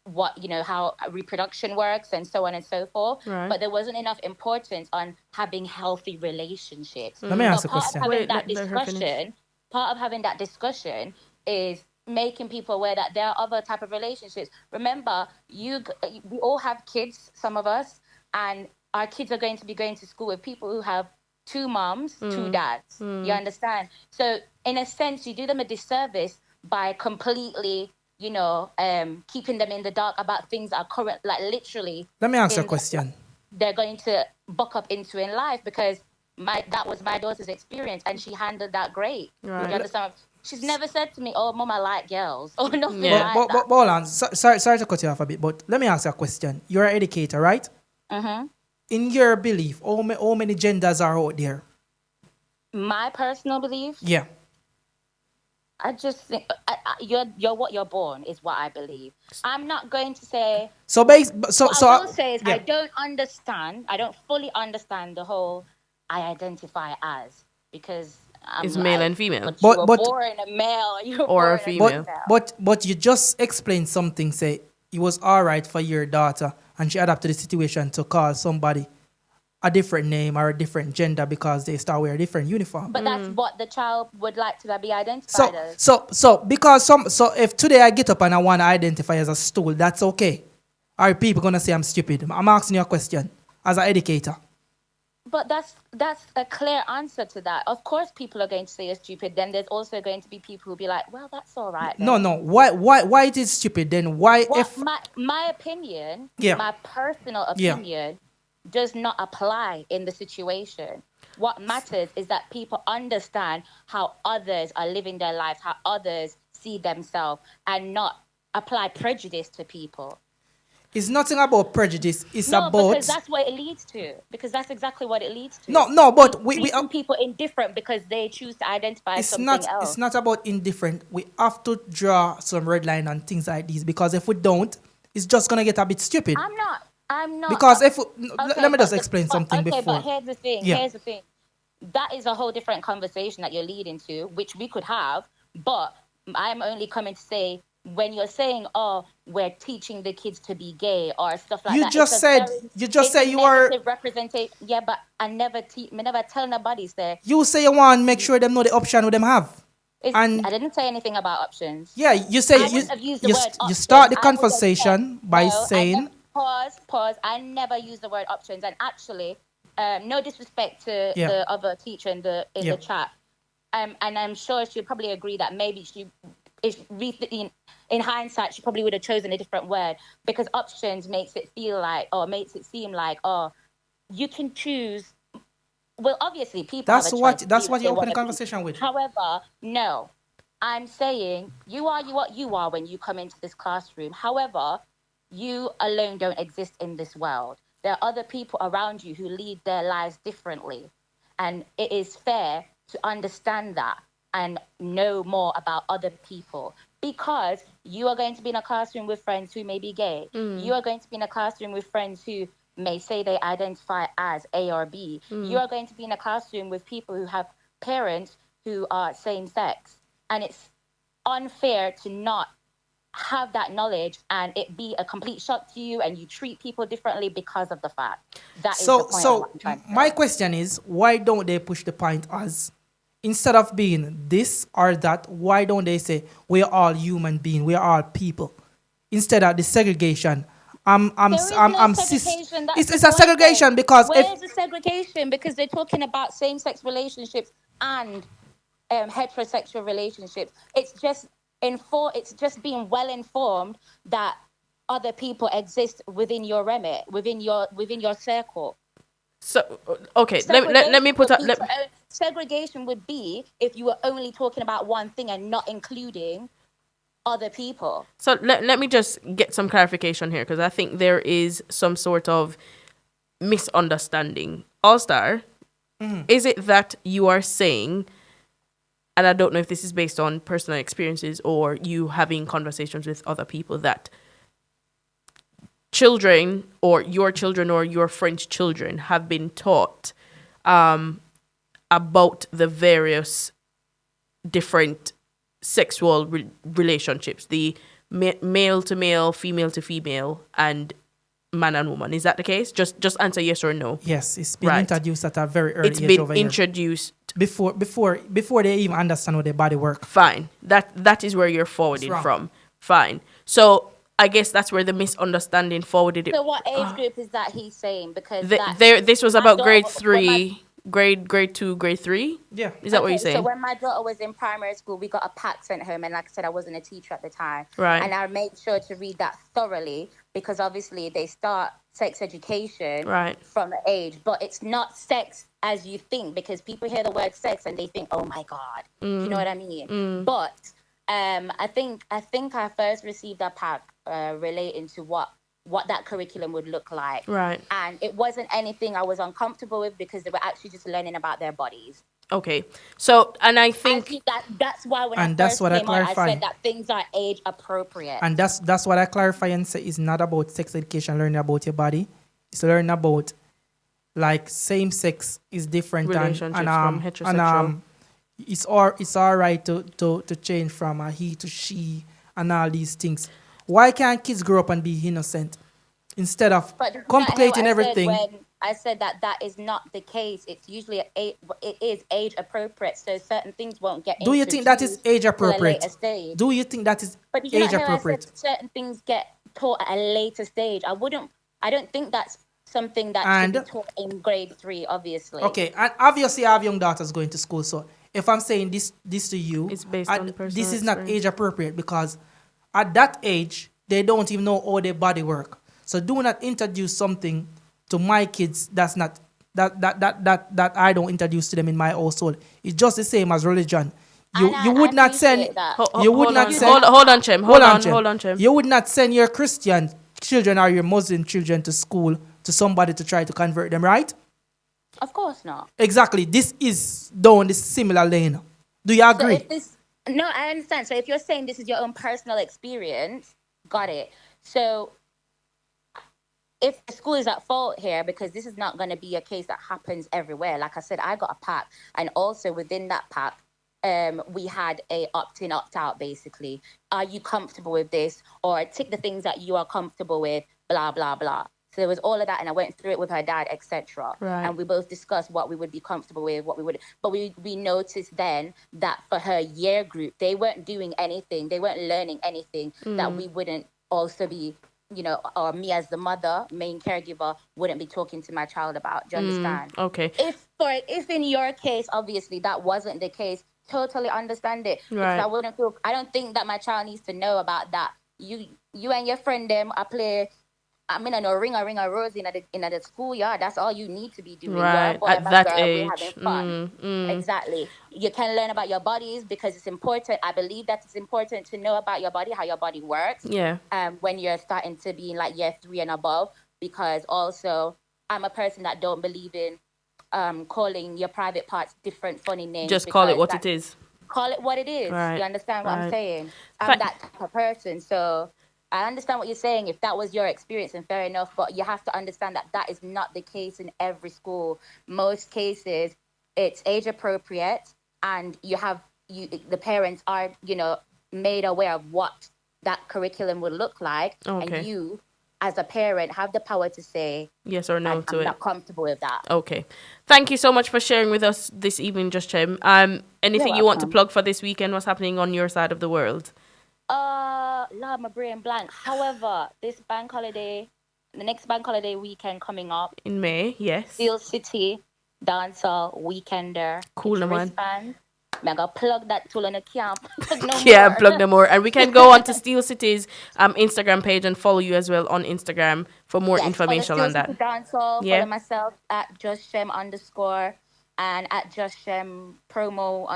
what, how reproduction works and so on and so forth. Right. But there wasn't enough importance on having healthy relationships. Let me ask a Part question. of having Wait, that let her finish. discussion is making people aware that there are other type of relationships. Remember, we all have kids, some of us, and our kids are going to be going to school with people who have 2 moms, 2 dads. You understand? So in a sense, you do them a disservice by completely, keeping them in the dark about things that are current, like literally. Let me ask a question. They're going to buck up into in life because that was my daughter's experience, and she handled that great. Right. You understand? She's never said to me, "Oh, Mom, I like girls," or nothing Yeah. like that. Hold on. Sorry to cut you off a bit, but let me ask you a question. You're an educator, right? In your belief, how many genders are out there? My personal belief, Yeah. I just think you're what you're born is what I believe. I'm not going to say. So What I will say is yeah. I don't fully understand the whole I identify as, because It's male and female. But you were But- born a male, you were Or a born female. But you just explained something. Say it was all right for your daughter, and she adapted the situation to call somebody a different name or a different gender because they start wearing a different uniform. But that's what the child would like to be identified as. So if today I get up and I want to identify as a stool, that's okay. Are people gonna say I'm stupid? I'm asking you a question as an educator. But that's a clear answer to that. Of course, people are going to say you're stupid. Then there's also going to be people who'll be like, "Well, that's all right." Then. No. Why it is stupid? Then why Well, if my opinion, Yeah. my personal Yeah. opinion, does not apply in the situation. What matters is that people understand how others are living their lives, how others see themselves, and not apply prejudice to people. it's nothing about prejudice? It's No, about because that's what it leads to. Because that's exactly what it leads to. no. But we Treating people indifferent because they choose to identify as something else. It's not about indifferent. We have to draw some red line on things like these because if we don't, it's just gonna get a bit stupid. I'm not. Because if we, Okay, let me just but explain something before. But here's the thing. Yeah. Here's the thing. That is a whole different conversation that you're leading to, which we could have. But I'm only coming to say, when you're saying, "Oh, we're teaching the kids to be gay" or stuff like You that, just said you are. representation. Yeah, but I never tell nobody say. You say you want to make sure them know the option what them have. And I didn't say anything about options. yeah, you say I wouldn't have used the you, word you options. start the I would have conversation said- by No, saying pause. I never used the word options, and actually, no disrespect to Yeah. the other teacher in the Yeah. chat, and I'm sure she'll probably agree that maybe in hindsight she probably would have chosen a different word, because options makes it seem like you can choose. Well, obviously, people. that's have a what choice to that's be what they you open wanna the be. conversation with. However, no, I'm saying you are what you are when you come into this classroom. However, you alone don't exist in this world. There are other people around you who lead their lives differently. And it is fair to understand that and know more about other people, because you are going to be in a classroom with friends who may be gay. You are going to be in a classroom with friends who may say they identify as A or B. You are going to be in a classroom with people who have parents who are same sex. And it's unfair to not have that knowledge and it be a complete shock to you, and you treat people differently because of the fact. That is the point of what I'm trying to say. My question is, why don't they push the point as, instead of being this or that, why don't they say we're all human beings, we're all people? instead of the segregation. There is no segregation. That's It's the a point, segregation though. because Where's the segregation? Because they're talking about same-sex relationships and heterosexual relationships. It's just being well informed that other people exist within your remit, within your circle. So okay, let me put up. Segregation would be if you were only talking about one thing and not including other people. So let me just get some clarification here, because I think there is some sort of misunderstanding. All Star, is it that you are saying, and I don't know if this is based on personal experiences or you having conversations with other people, that children or your friends' children have been taught about the various different sexual relationships, the male to male, female to female, and man and woman? Is that the case? Just answer yes or no. Yes, it's been introduced at a very early age. It's been introduced before they even understand how their body works. Fine. That is where you're forwarding from. Fine. So I guess that's where the misunderstanding forwarded it. So what age group is that he's saying? Because this was about grade 3. Grade 2, grade 3? Yeah. Is that what you're saying? So when my daughter was in primary school, we got a pack sent home. And like I said, I wasn't a teacher at the time. Right. And I made sure to read that thoroughly because obviously they start sex education from the age. But it's not sex as you think, because people hear the word sex and they think, oh, my God. You know what I mean? But I think I first received a pack relating to what that curriculum would look like. Right. And it wasn't anything I was uncomfortable with because they were actually just learning about their bodies. Okay. So, and I think that's why when I first came on, I said that things are age appropriate. And that's what I clarify and say is not about sex education, learning about your body. It's learning about like same sex is different relationships from heterosexual. It's all right to change from a he to she and all these things. Why can't kids grow up and be innocent instead of complicating everything? When I said that is not the case. It's usually it is age appropriate, so certain things won't get. Do you think that is age appropriate? Do you think that is age appropriate? Certain things get taught at a later stage. I don't think that's something that should be taught in grade 3. Obviously. Okay, and obviously I have young daughters going to school, so if I'm saying this to you, it's based on personal this is not age appropriate because at that age, they don't even know how their body work. So do not introduce something to my kids that's not that I don't introduce to them in my household. It's just the same as religion. You would not send. Hold on, Chem. You would not send your Christian children or your Muslim children to school to somebody to try to convert them, right? Of course not. Exactly. This is down this similar lane. Do you agree? No, I understand. So if you're saying this is your own personal experience, got it. So if the school is at fault here, because this is not going to be a case that happens everywhere. Like I said, I got a pack. And also within that pack, we had a opt-in, opt-out, basically. Are you comfortable with this? Or tick the things that you are comfortable with, blah, blah, blah. So there was all of that, and I went through it with her dad, etc. Right. And we both discussed what we would be comfortable with, but we noticed then that for her year group, they weren't doing anything, they weren't learning anything that we wouldn't also be, or me as the mother, main caregiver, wouldn't be talking to my child about. Do you understand? Okay. If in your case, obviously that wasn't the case, totally understand it. Right. Because I don't think that my child needs to know about that. You and your friend them, I'm in a ring a rose in the schoolyard. That's all you need to be doing. Right, at that age. We're having fun. Exactly. You can learn about your bodies because it's important. I believe that it's important to know about your body, how your body works. Yeah. When you're starting to be in like year 3 and above, because also I'm a person that don't believe in calling your private parts different funny names. Just call it what it is. Call it what it is. Right. You understand what I'm saying? I'm that type of person. So I understand what you're saying. If that was your experience, and fair enough, but you have to understand that is not the case in every school. Most cases, it's age appropriate, and the parents are, made aware of what that curriculum would look like, and you, as a parent, have the power to say yes or no to it. I'm not comfortable with that. Okay, thank you so much for sharing with us this evening, Just Chem. Anything you want to plug for this weekend? What's happening on your side of the world? Lord, my brain blank. However, the next bank holiday weekend coming up, In May, yes. Steel City Dancehall Weekender. Cool, It's man. wristband. I'm gonna plug that tool in the camp. No Yeah, more. plug them more. And we can go on to Steel City's Instagram page and follow you as well on Instagram for more Yes, follow information Steel on City that. Dancehall. Yeah. Follow myself at @JustShem_ and at @JustShem promo_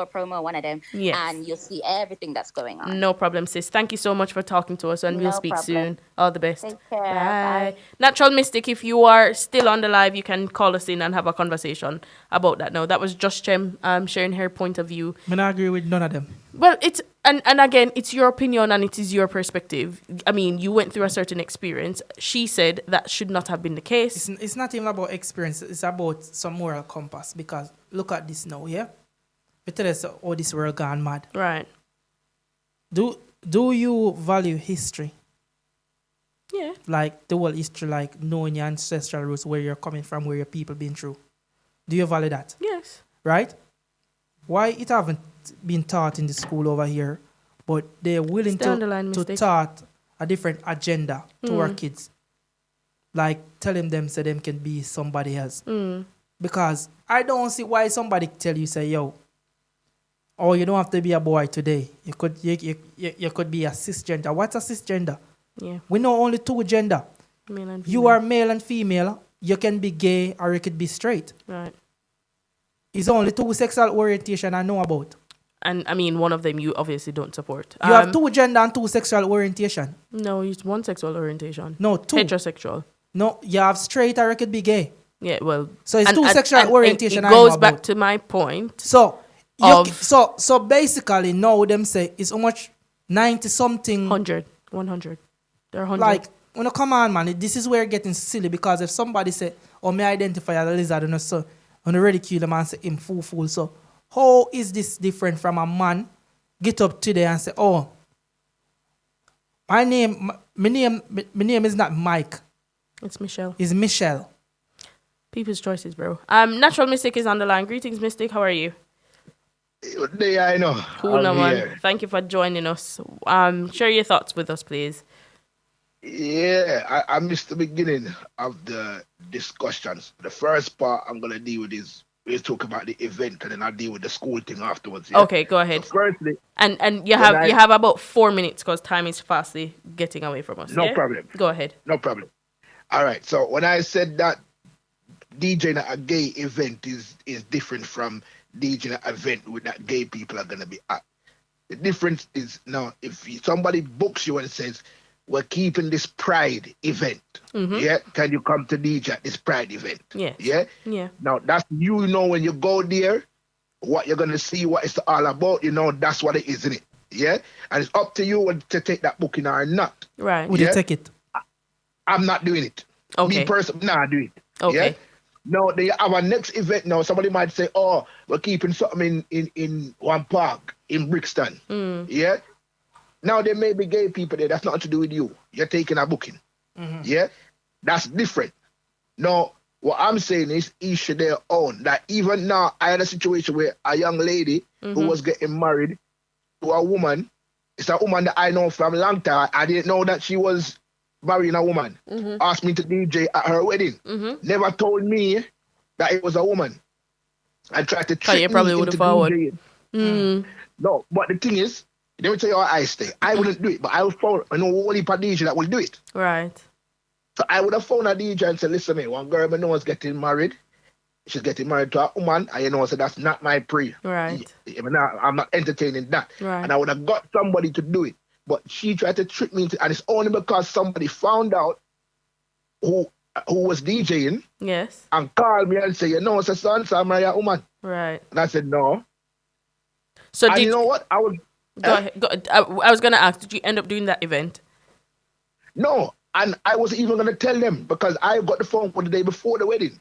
promo, one of them. Yes. And you'll see everything that's going on. No problem, sis. Thank you so much for talking to us, and we'll No speak problem. soon. All the best. Take care. Bye. Bye. Natural Mystic, if you are still on the live, you can call us in and have a conversation about that. Now, that was Just Chem sharing her point of view. I don't agree with none of them. Well, it's and again, it's your opinion and it is your perspective. I mean, you went through a certain experience. She said that should not have been the case. It's not even about experience. It's about some moral compass. Because look at this now, yeah? We tell us how this world gone mad. Right. Do you value history? Yeah. Like the whole history, like knowing your ancestral roots, where you're coming from, where your people been through. Do you value that? Yes. Right? Why it haven't been taught in the school over here, but they're willing Stay on the line, to mistake. taught a different agenda to our kids. Like telling them so them can be somebody else. Because I don't see why somebody tell you, say, yo, oh, you don't have to be a boy today. You could be a cisgender. What's a cisgender? Yeah. We know only two gender. Male and You female. are male and female. You can be gay or you could be straight. Right. It's only two sexual orientation I know about. And I mean, one of them you obviously don't support. You have two gender and two sexual orientation. No, it's one sexual orientation. No, two. Heterosexual. No, you have straight or you could be gay. Yeah, well. So it's two sexual orientation It I know goes back about. to my point. So, Of- so basically now them say it's how much 90 something 100. 100. There are 100. like when come on man, this is where it's getting silly because if somebody say, oh, me identify as a lizard and so on the ridicule them and say him fool. So how is this different from a man get up today and say, oh, my name is not Mike, It's Michelle. it's Michelle. People's choices, bro. Natural Mystic is on the line. Greetings, Mystic. How are you? Yeah, I know. Cool, I'm no, man. here. Thank you for joining us. Share your thoughts with us, please. Yeah, I missed the beginning of the discussions. The first part I'm gonna deal with is we'll talk about the event and then I'll deal with the school thing afterwards. Yeah? Okay, go ahead. So firstly, And you have about 4 minutes because time is fastly getting away from us. No yeah? problem. Go ahead. no problem. All right. So when I said that DJing at a gay event is different from DJing at an event with that gay people are gonna be at. The difference is now if somebody books you and says we're keeping this pride event, yeah, can you come to DJ at this pride event? Yes. Yeah. Yeah. Now that's when you go there, what you're gonna see, what it's all about. That's what it is, isn't it? Yeah. And it's up to you to take that booking or not. Right. Would Yeah. you take it? I'm not doing it. Okay. Me personally, nah, I do it. Okay. Yeah? No, our next event now, somebody might say, oh, we're keeping something in one park in Brixton. Yeah? Now there may be gay people there. That's nothing to do with you. You're taking a booking. Yeah? That's different. Now, what I'm saying is each to their own. That even now, I had a situation where a young lady who was getting married to a woman, it's a woman that I know from a long time. I didn't know that she was marrying a woman. Asked me to DJ at her wedding. Never told me that it was a woman. I tried to trick you me probably would into have forward. DJing. No, but the thing is, let me tell you how I stay. I wouldn't do it, but I would phone a whole heap of DJ that will do it. Right. So I would have phoned a DJ and said, listen, man, one girl I know is getting married. She's getting married to a woman, and so that's not my pre. Right. I'm not entertaining that. Right. And I would have got somebody to do it. But she tried to trick me into, and it's only because somebody found out who was DJing Yes. and called me and said, it's a son, so I'm marrying a woman. Right. And I said, no. So And did you know what? I was go ahead. I was gonna ask, did you end up doing that event? no, and I wasn't even gonna tell them because I got the phone call the day before the wedding.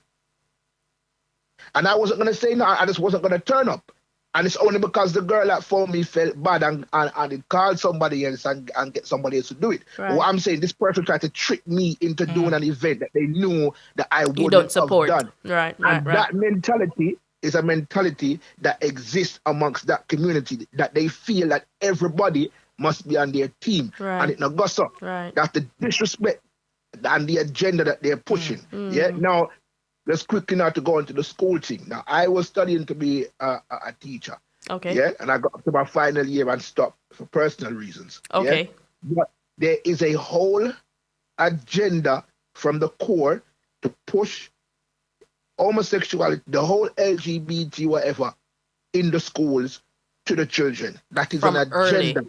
And I wasn't gonna say no, I just wasn't gonna turn up. And it's only because the girl that phoned me felt bad and it called somebody else and get somebody else to do it. Right. What I'm saying, this person tried to trick me into doing an event that they knew that I wouldn't You don't support. have done. Right. And that mentality is a mentality that exists amongst that community, that they feel that everybody must be on their team. Right. And it not goes up. Right. That's the disrespect and the agenda that they're pushing. Yeah. Now, let's quickly now to go into the school thing. Now, I was studying to be a teacher. Okay. Yeah. And I got up to my final year and stopped for personal reasons. Okay. Yeah? But there is a whole agenda from the core to push homosexuality, the whole LGBT, whatever, in the schools to the children. That is From an agenda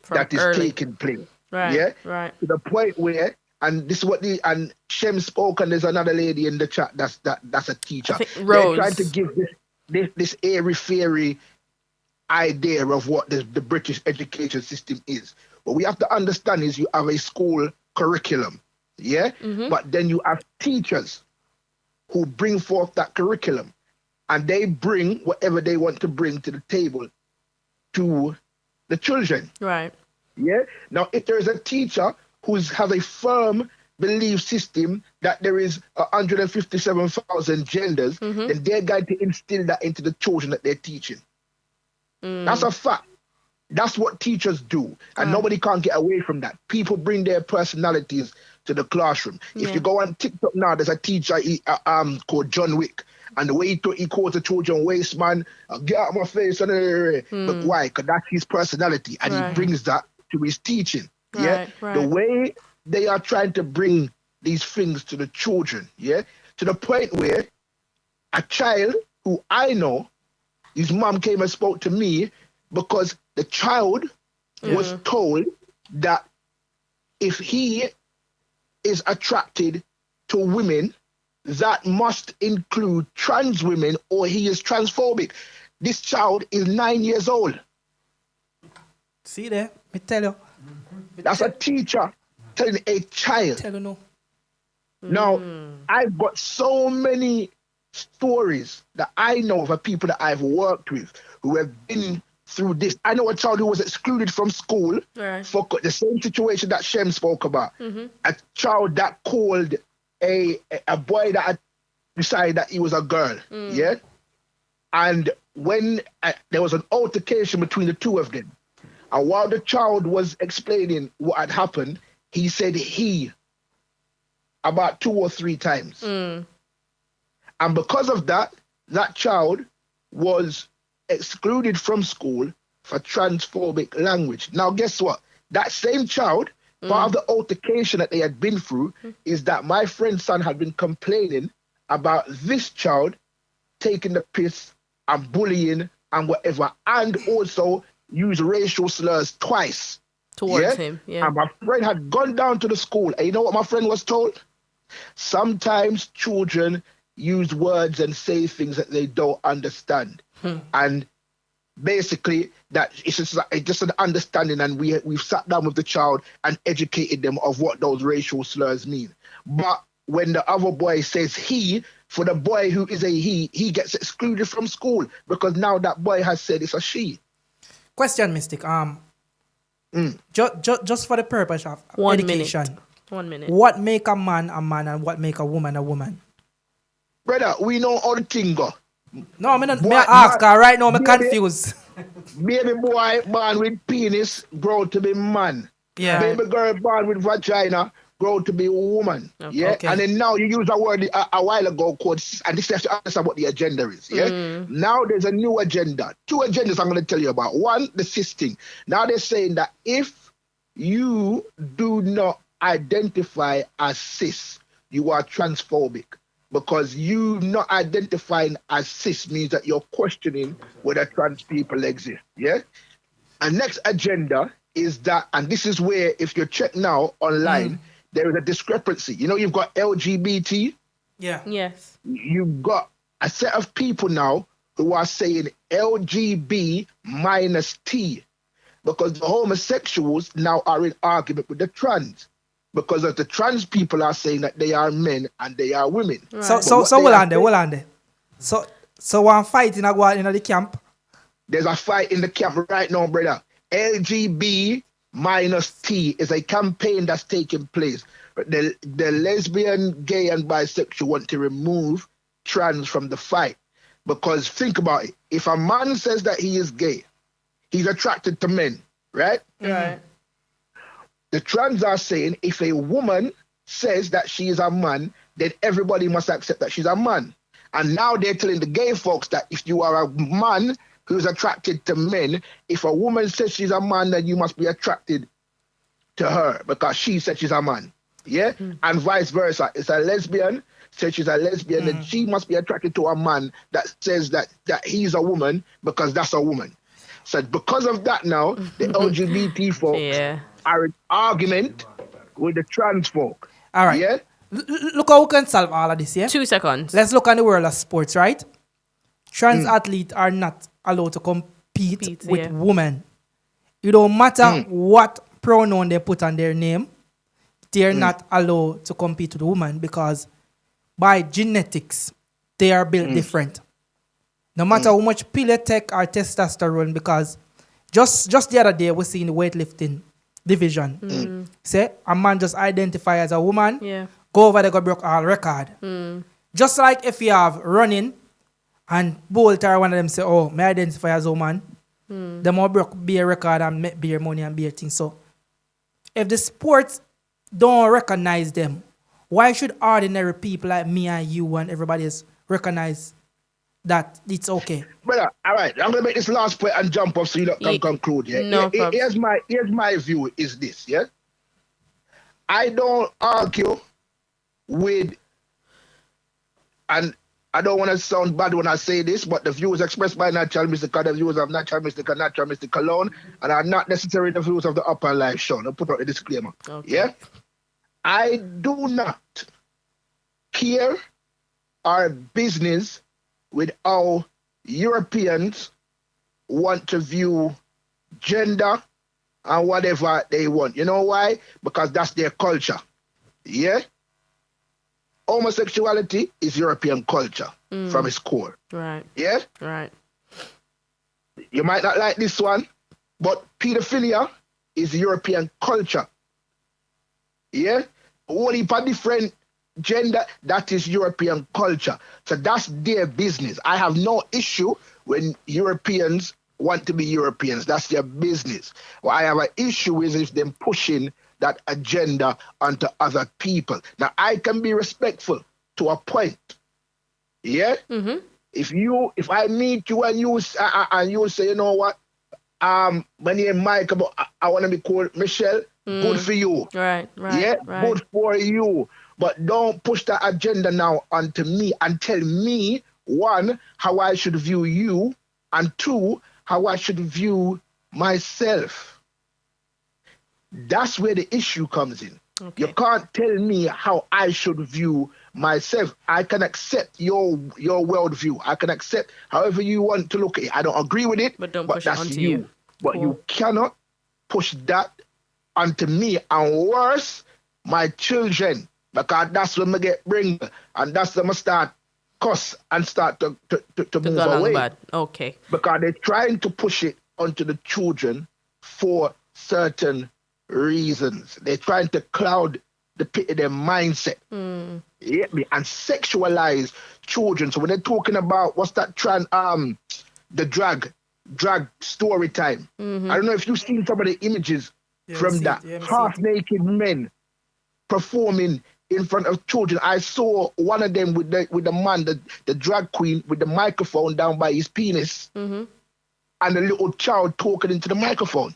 that is taking place. Right. Yeah. Right. To the point where, and this is what and Shem spoke, and there's another lady in the chat that's a teacher. I think Rose. They're trying to give this airy fairy idea of what the British education system is. What we have to understand is you have a school curriculum, yeah? But then you have teachers who bring forth that curriculum, and they bring whatever they want to bring to the table to the children. Right. Yeah? Now, if there is a teacher who has a firm belief system that there is 157,000 genders, then they're going to instill that into the children that they're teaching. That's a fact. That's what teachers do, and nobody can't get away from that. People bring their personalities to the classroom. If you go on TikTok now, there's a teacher called John Wick, and the way he calls the children waste man, get out of my face, but why? Because that's his personality, and he brings that to his teaching. Yeah, the way they are trying to bring these things to the children, yeah, to the point where a child who I know, his mom came and spoke to me because the child was told that if he is attracted to women, that must include trans women or he is transphobic. This child is 9 years old. See there, me tell you. That's a teacher telling a child. Tell you no. Now, I've got so many stories that I know of people that I've worked with who have been through this. I know a child who was excluded from school for the same situation that Shem spoke about. A child that called a boy that had decided that he was a girl. Yeah. And when there was an altercation between the two of them, and while the child was explaining what had happened, he said he about 2 or 3 times. And because of that, that child was excluded from school for transphobic language. Now, guess what? That same child, part of the altercation that they had been through is that my friend's son had been complaining about this child taking the piss and bullying and whatever, and also use racial slurs twice. Towards him, yeah. And my friend had gone down to the school, and you know what my friend was told? Sometimes children use words and say things that they don't understand. And basically, that it's just an understanding, and we've sat down with the child and educated them of what those racial slurs mean. But when the other boy says he, for the boy who is a he gets excluded from school because now that boy has said it's a she. Question, Mystic. Just for the purpose of 1 education. minute. 1 minute. What make a man and what make a woman? Brother, we know all the thing go. No, me ask, cause right now I'm confused. Baby boy born with penis grow to be man. Yeah. Baby girl born with vagina grow to be a woman. Okay. Yeah. Okay. And then now you use a word a while ago called, and this has to understand what the agenda is. Yeah. Now there's a new agenda. 2 agendas I'm going to tell you about. One, the cis thing. Now they're saying that if you do not identify as cis, you are transphobic. Because you not identifying as cis means that you're questioning whether trans people exist. Yeah. And next agenda is that, and this is where if you check now online, there is a discrepancy. You know, you've got LGBT. Yeah. Yes. You've got a set of people now who are saying LGB minus T, because the homosexuals now are in argument with the trans. Because of the trans people are saying that they are men and they are women. Right. So hold on there. So one fight in the camp. There's a fight in the camp right now, brother. LGB minus T is a campaign that's taking place. The lesbian, gay, and bisexual want to remove trans from the fight. Because think about it. If a man says that he is gay, he's attracted to men, right? Right. The trans are saying if a woman says that she is a man, then everybody must accept that she's a man. And now they're telling the gay folks that if you are a man who's attracted to men, if a woman says she's a man, then you must be attracted to her because she said she's a man. Yeah? And vice versa. It's a lesbian, says she's a lesbian, then she must be attracted to a man that says that he's a woman because that's a woman. So because of that now, the LGBT folks are in argument with the trans folk. All right. Yeah? Look how we can solve all of this, yeah? 2 seconds. Let's look at the world of sports, right? Trans athletes are not allowed to compete with women. It don't matter what pronoun they put on their name, they're not allowed to compete with women because by genetics, they are built different. No matter how much pill you take or testosterone, because just the other day we see in the weightlifting division, say a man just identify as a woman, go over there, go break all record. Just like if you have running and Bolt or one of them say, oh, me identify as a woman, them all broke beer record and make beer money and beer things. So if the sports don't recognize them, why should ordinary people like me and you and everybody else recognize that it's okay? Brother, all right, I'm going to make this last point and jump off so you can conclude. Yeah? No problem. Here's my view is this, yeah? I don't argue with, and I don't want to sound bad when I say this, but the views expressed by Natural Mystic are the views of Natural Mystic and Natural Mystic alone, and are not necessarily the views of the Upper Life Show. I'll put out a disclaimer. Okay. Yeah? I do not care or business with how Europeans want to view gender and whatever they want. You know why? Because that's their culture. Yeah? Homosexuality is European culture from its core. Right. Yeah? Right. You might not like this one, but pedophilia is European culture. Yeah? Only for different gender, that is European culture. So that's their business. I have no issue when Europeans want to be Europeans. That's their business. What I have an issue with is them pushing that agenda onto other people. Now, I can be respectful to a point. Yeah? If I meet you and you say, you know what, my name is Mike, but I want to be called Michelle, good for you. Right. Yeah? Right. Good for you. But don't push that agenda now onto me and tell me, one, how I should view you, and two, how I should view myself. That's where the issue comes in. Okay. You can't tell me how I should view myself. I can accept your worldview. I can accept however you want to look at it. I don't agree with it, but don't push it onto you. But you cannot push that onto me, and worse, my children, because that's when I get bring, and that's when I start cuss and start to move away. Bad. Okay. Because they're trying to push it onto the children for certain reasons. They're trying to cloud their mindset. You get me? And sexualize children. So when they're talking about what's that the drag story time. I don't know if you've seen some of the images from that. Half-naked men performing in front of children. I saw one of them with the man, the drag queen, with the microphone down by his penis, and the little child talking into the microphone.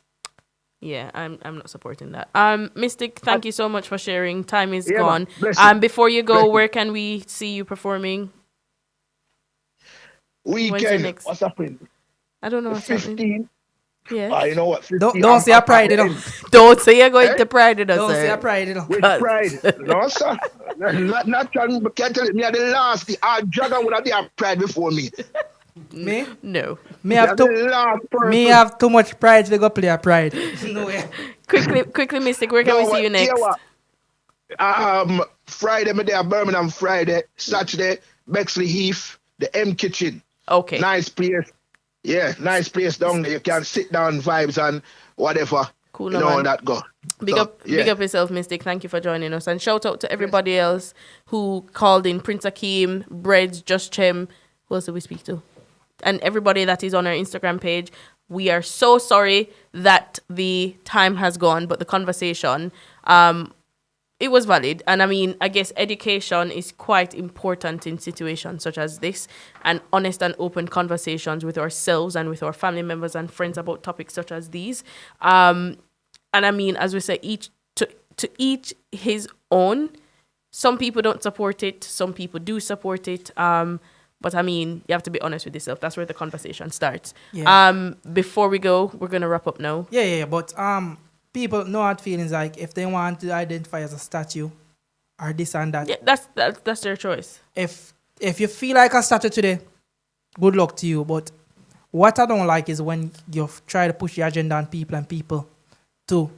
Yeah, I'm not supporting that. Mystic, thank you so much for sharing. Time is gone. Before you go, where can we see you performing? Weekend. What's happening? I don't know what's 15. happening. Yeah. You know what? 15, don't say a pride, you know. Don't say you're going to pride, you know. Don't say a pride, you know. With pride. No, sir. Not trying to tell me the last. Our dragon would have been pride before me. Me? No. Me have too much pride to go play a pride. No way. Quickly, Mystic, where can we see you next? Friday, I'm there at Birmingham Friday. Saturday, Bexley Heath, the M Kitchen. Okay. Nice place. Yeah, nice place down there. You can sit down, vibes and whatever. Cool, you know, all that go. Big up yourself, Mystic. Thank you for joining us. And shout out to everybody else who called in. Prince Akeem, Breads, Just Chem. Who else did we speak to? And everybody that is on our Instagram page. We are so sorry that the time has gone, but the conversation, it was valid. And I mean, I guess education is quite important in situations such as this, and honest and open conversations with ourselves and with our family members and friends about topics such as these. And I mean, as we say, to each his own. Some people don't support it. Some people do support it. But I mean, you have to be honest with yourself. That's where the conversation starts. Yeah. Before we go, we're gonna wrap up now. Yeah. But people know hard feelings like if they want to identify as a statue or this and that. Yeah, that's their choice. If you feel like a statue today, good luck to you. But what I don't like is when you try to push your agenda on people and people to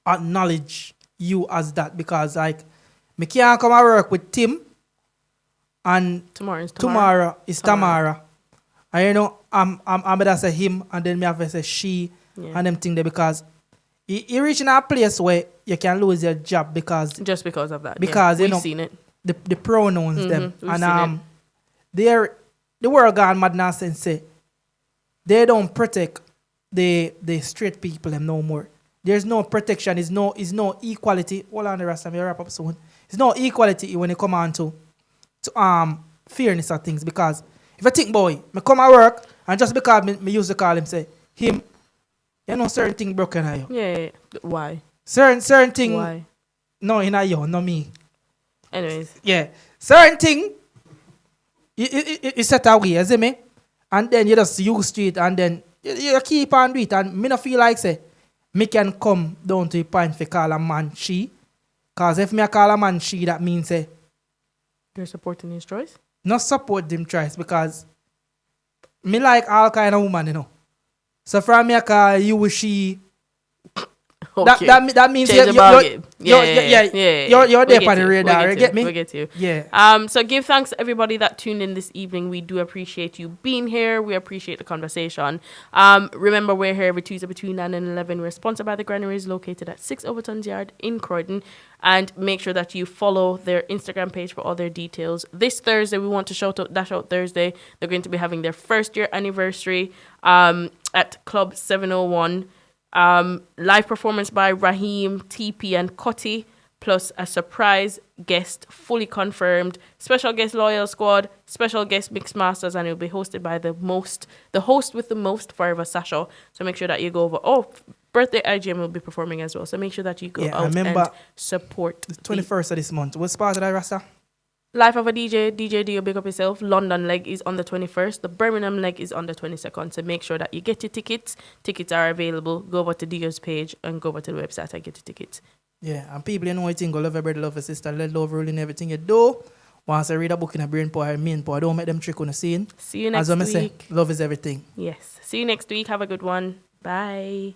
acknowledge you as that, because like me can't come and work with Tim and tomorrow is Tamara. And you know I'm better say him and then me have to say she and them thing there, because you reaching a place where you can lose your job just because of that. Because we've seen it. The pronouns them and the world gone mad now and say they don't protect the straight people them no more. There's no protection, is no equality. Hold on the rest of me wrap up soon. There's no equality when it come on to fairness of things, because if I think boy, me come at work and just because me used to call him say him, you know certain thing broken at you. Yeah. Why? Certain thing. Why? No, in a you, not me. Anyways. Yeah. Certain thing you set away, you see me? And then you just use to it and then you keep on do it, and me not feel like say me can come down to the point for call a man she. Because if me call a man she, that means say you're supporting his choice? Not support him choice, because me like all kind of woman, you know. So from me I call you she. Okay. That means you're there for the radar. You get me? We get you. Yeah. So give thanks to everybody that tuned in this evening. We do appreciate you being here. We appreciate the conversation. Remember, we're here every Tuesday between 9 and 11. We're sponsored by the Granaries, located at 6 Overton's Yard in Croydon. And make sure that you follow their Instagram page for all their details. This Thursday, we want to shout out Dash Out Thursday. They're going to be having their first year anniversary at Club 701. Live performance by Raheem, TP, and Cotty, plus a surprise guest, fully confirmed. Special guest Loyal Squad, special guest Mix Masters, and it will be hosted by the host with the most, Forever Sasha. So make sure that you go over. Oh, Birthday IGM will be performing as well. So make sure that you go out and support. The 21st of this month. What's part of that, Rasta? Life of a DJ Dio, big up yourself. London leg is on the 21st. The Birmingham leg is on the 22nd. So make sure that you get your tickets. Tickets are available. Go over to Dio's page and go over to the website and get your tickets. Yeah, and people, you know, I think go love your brother, love your sister, let love rule in everything you do. Once I read a book in a brain power, mean power, don't make them trick on the scene. See you next week. As I say, love is everything. Yes. See you next week. Have a good one. Bye.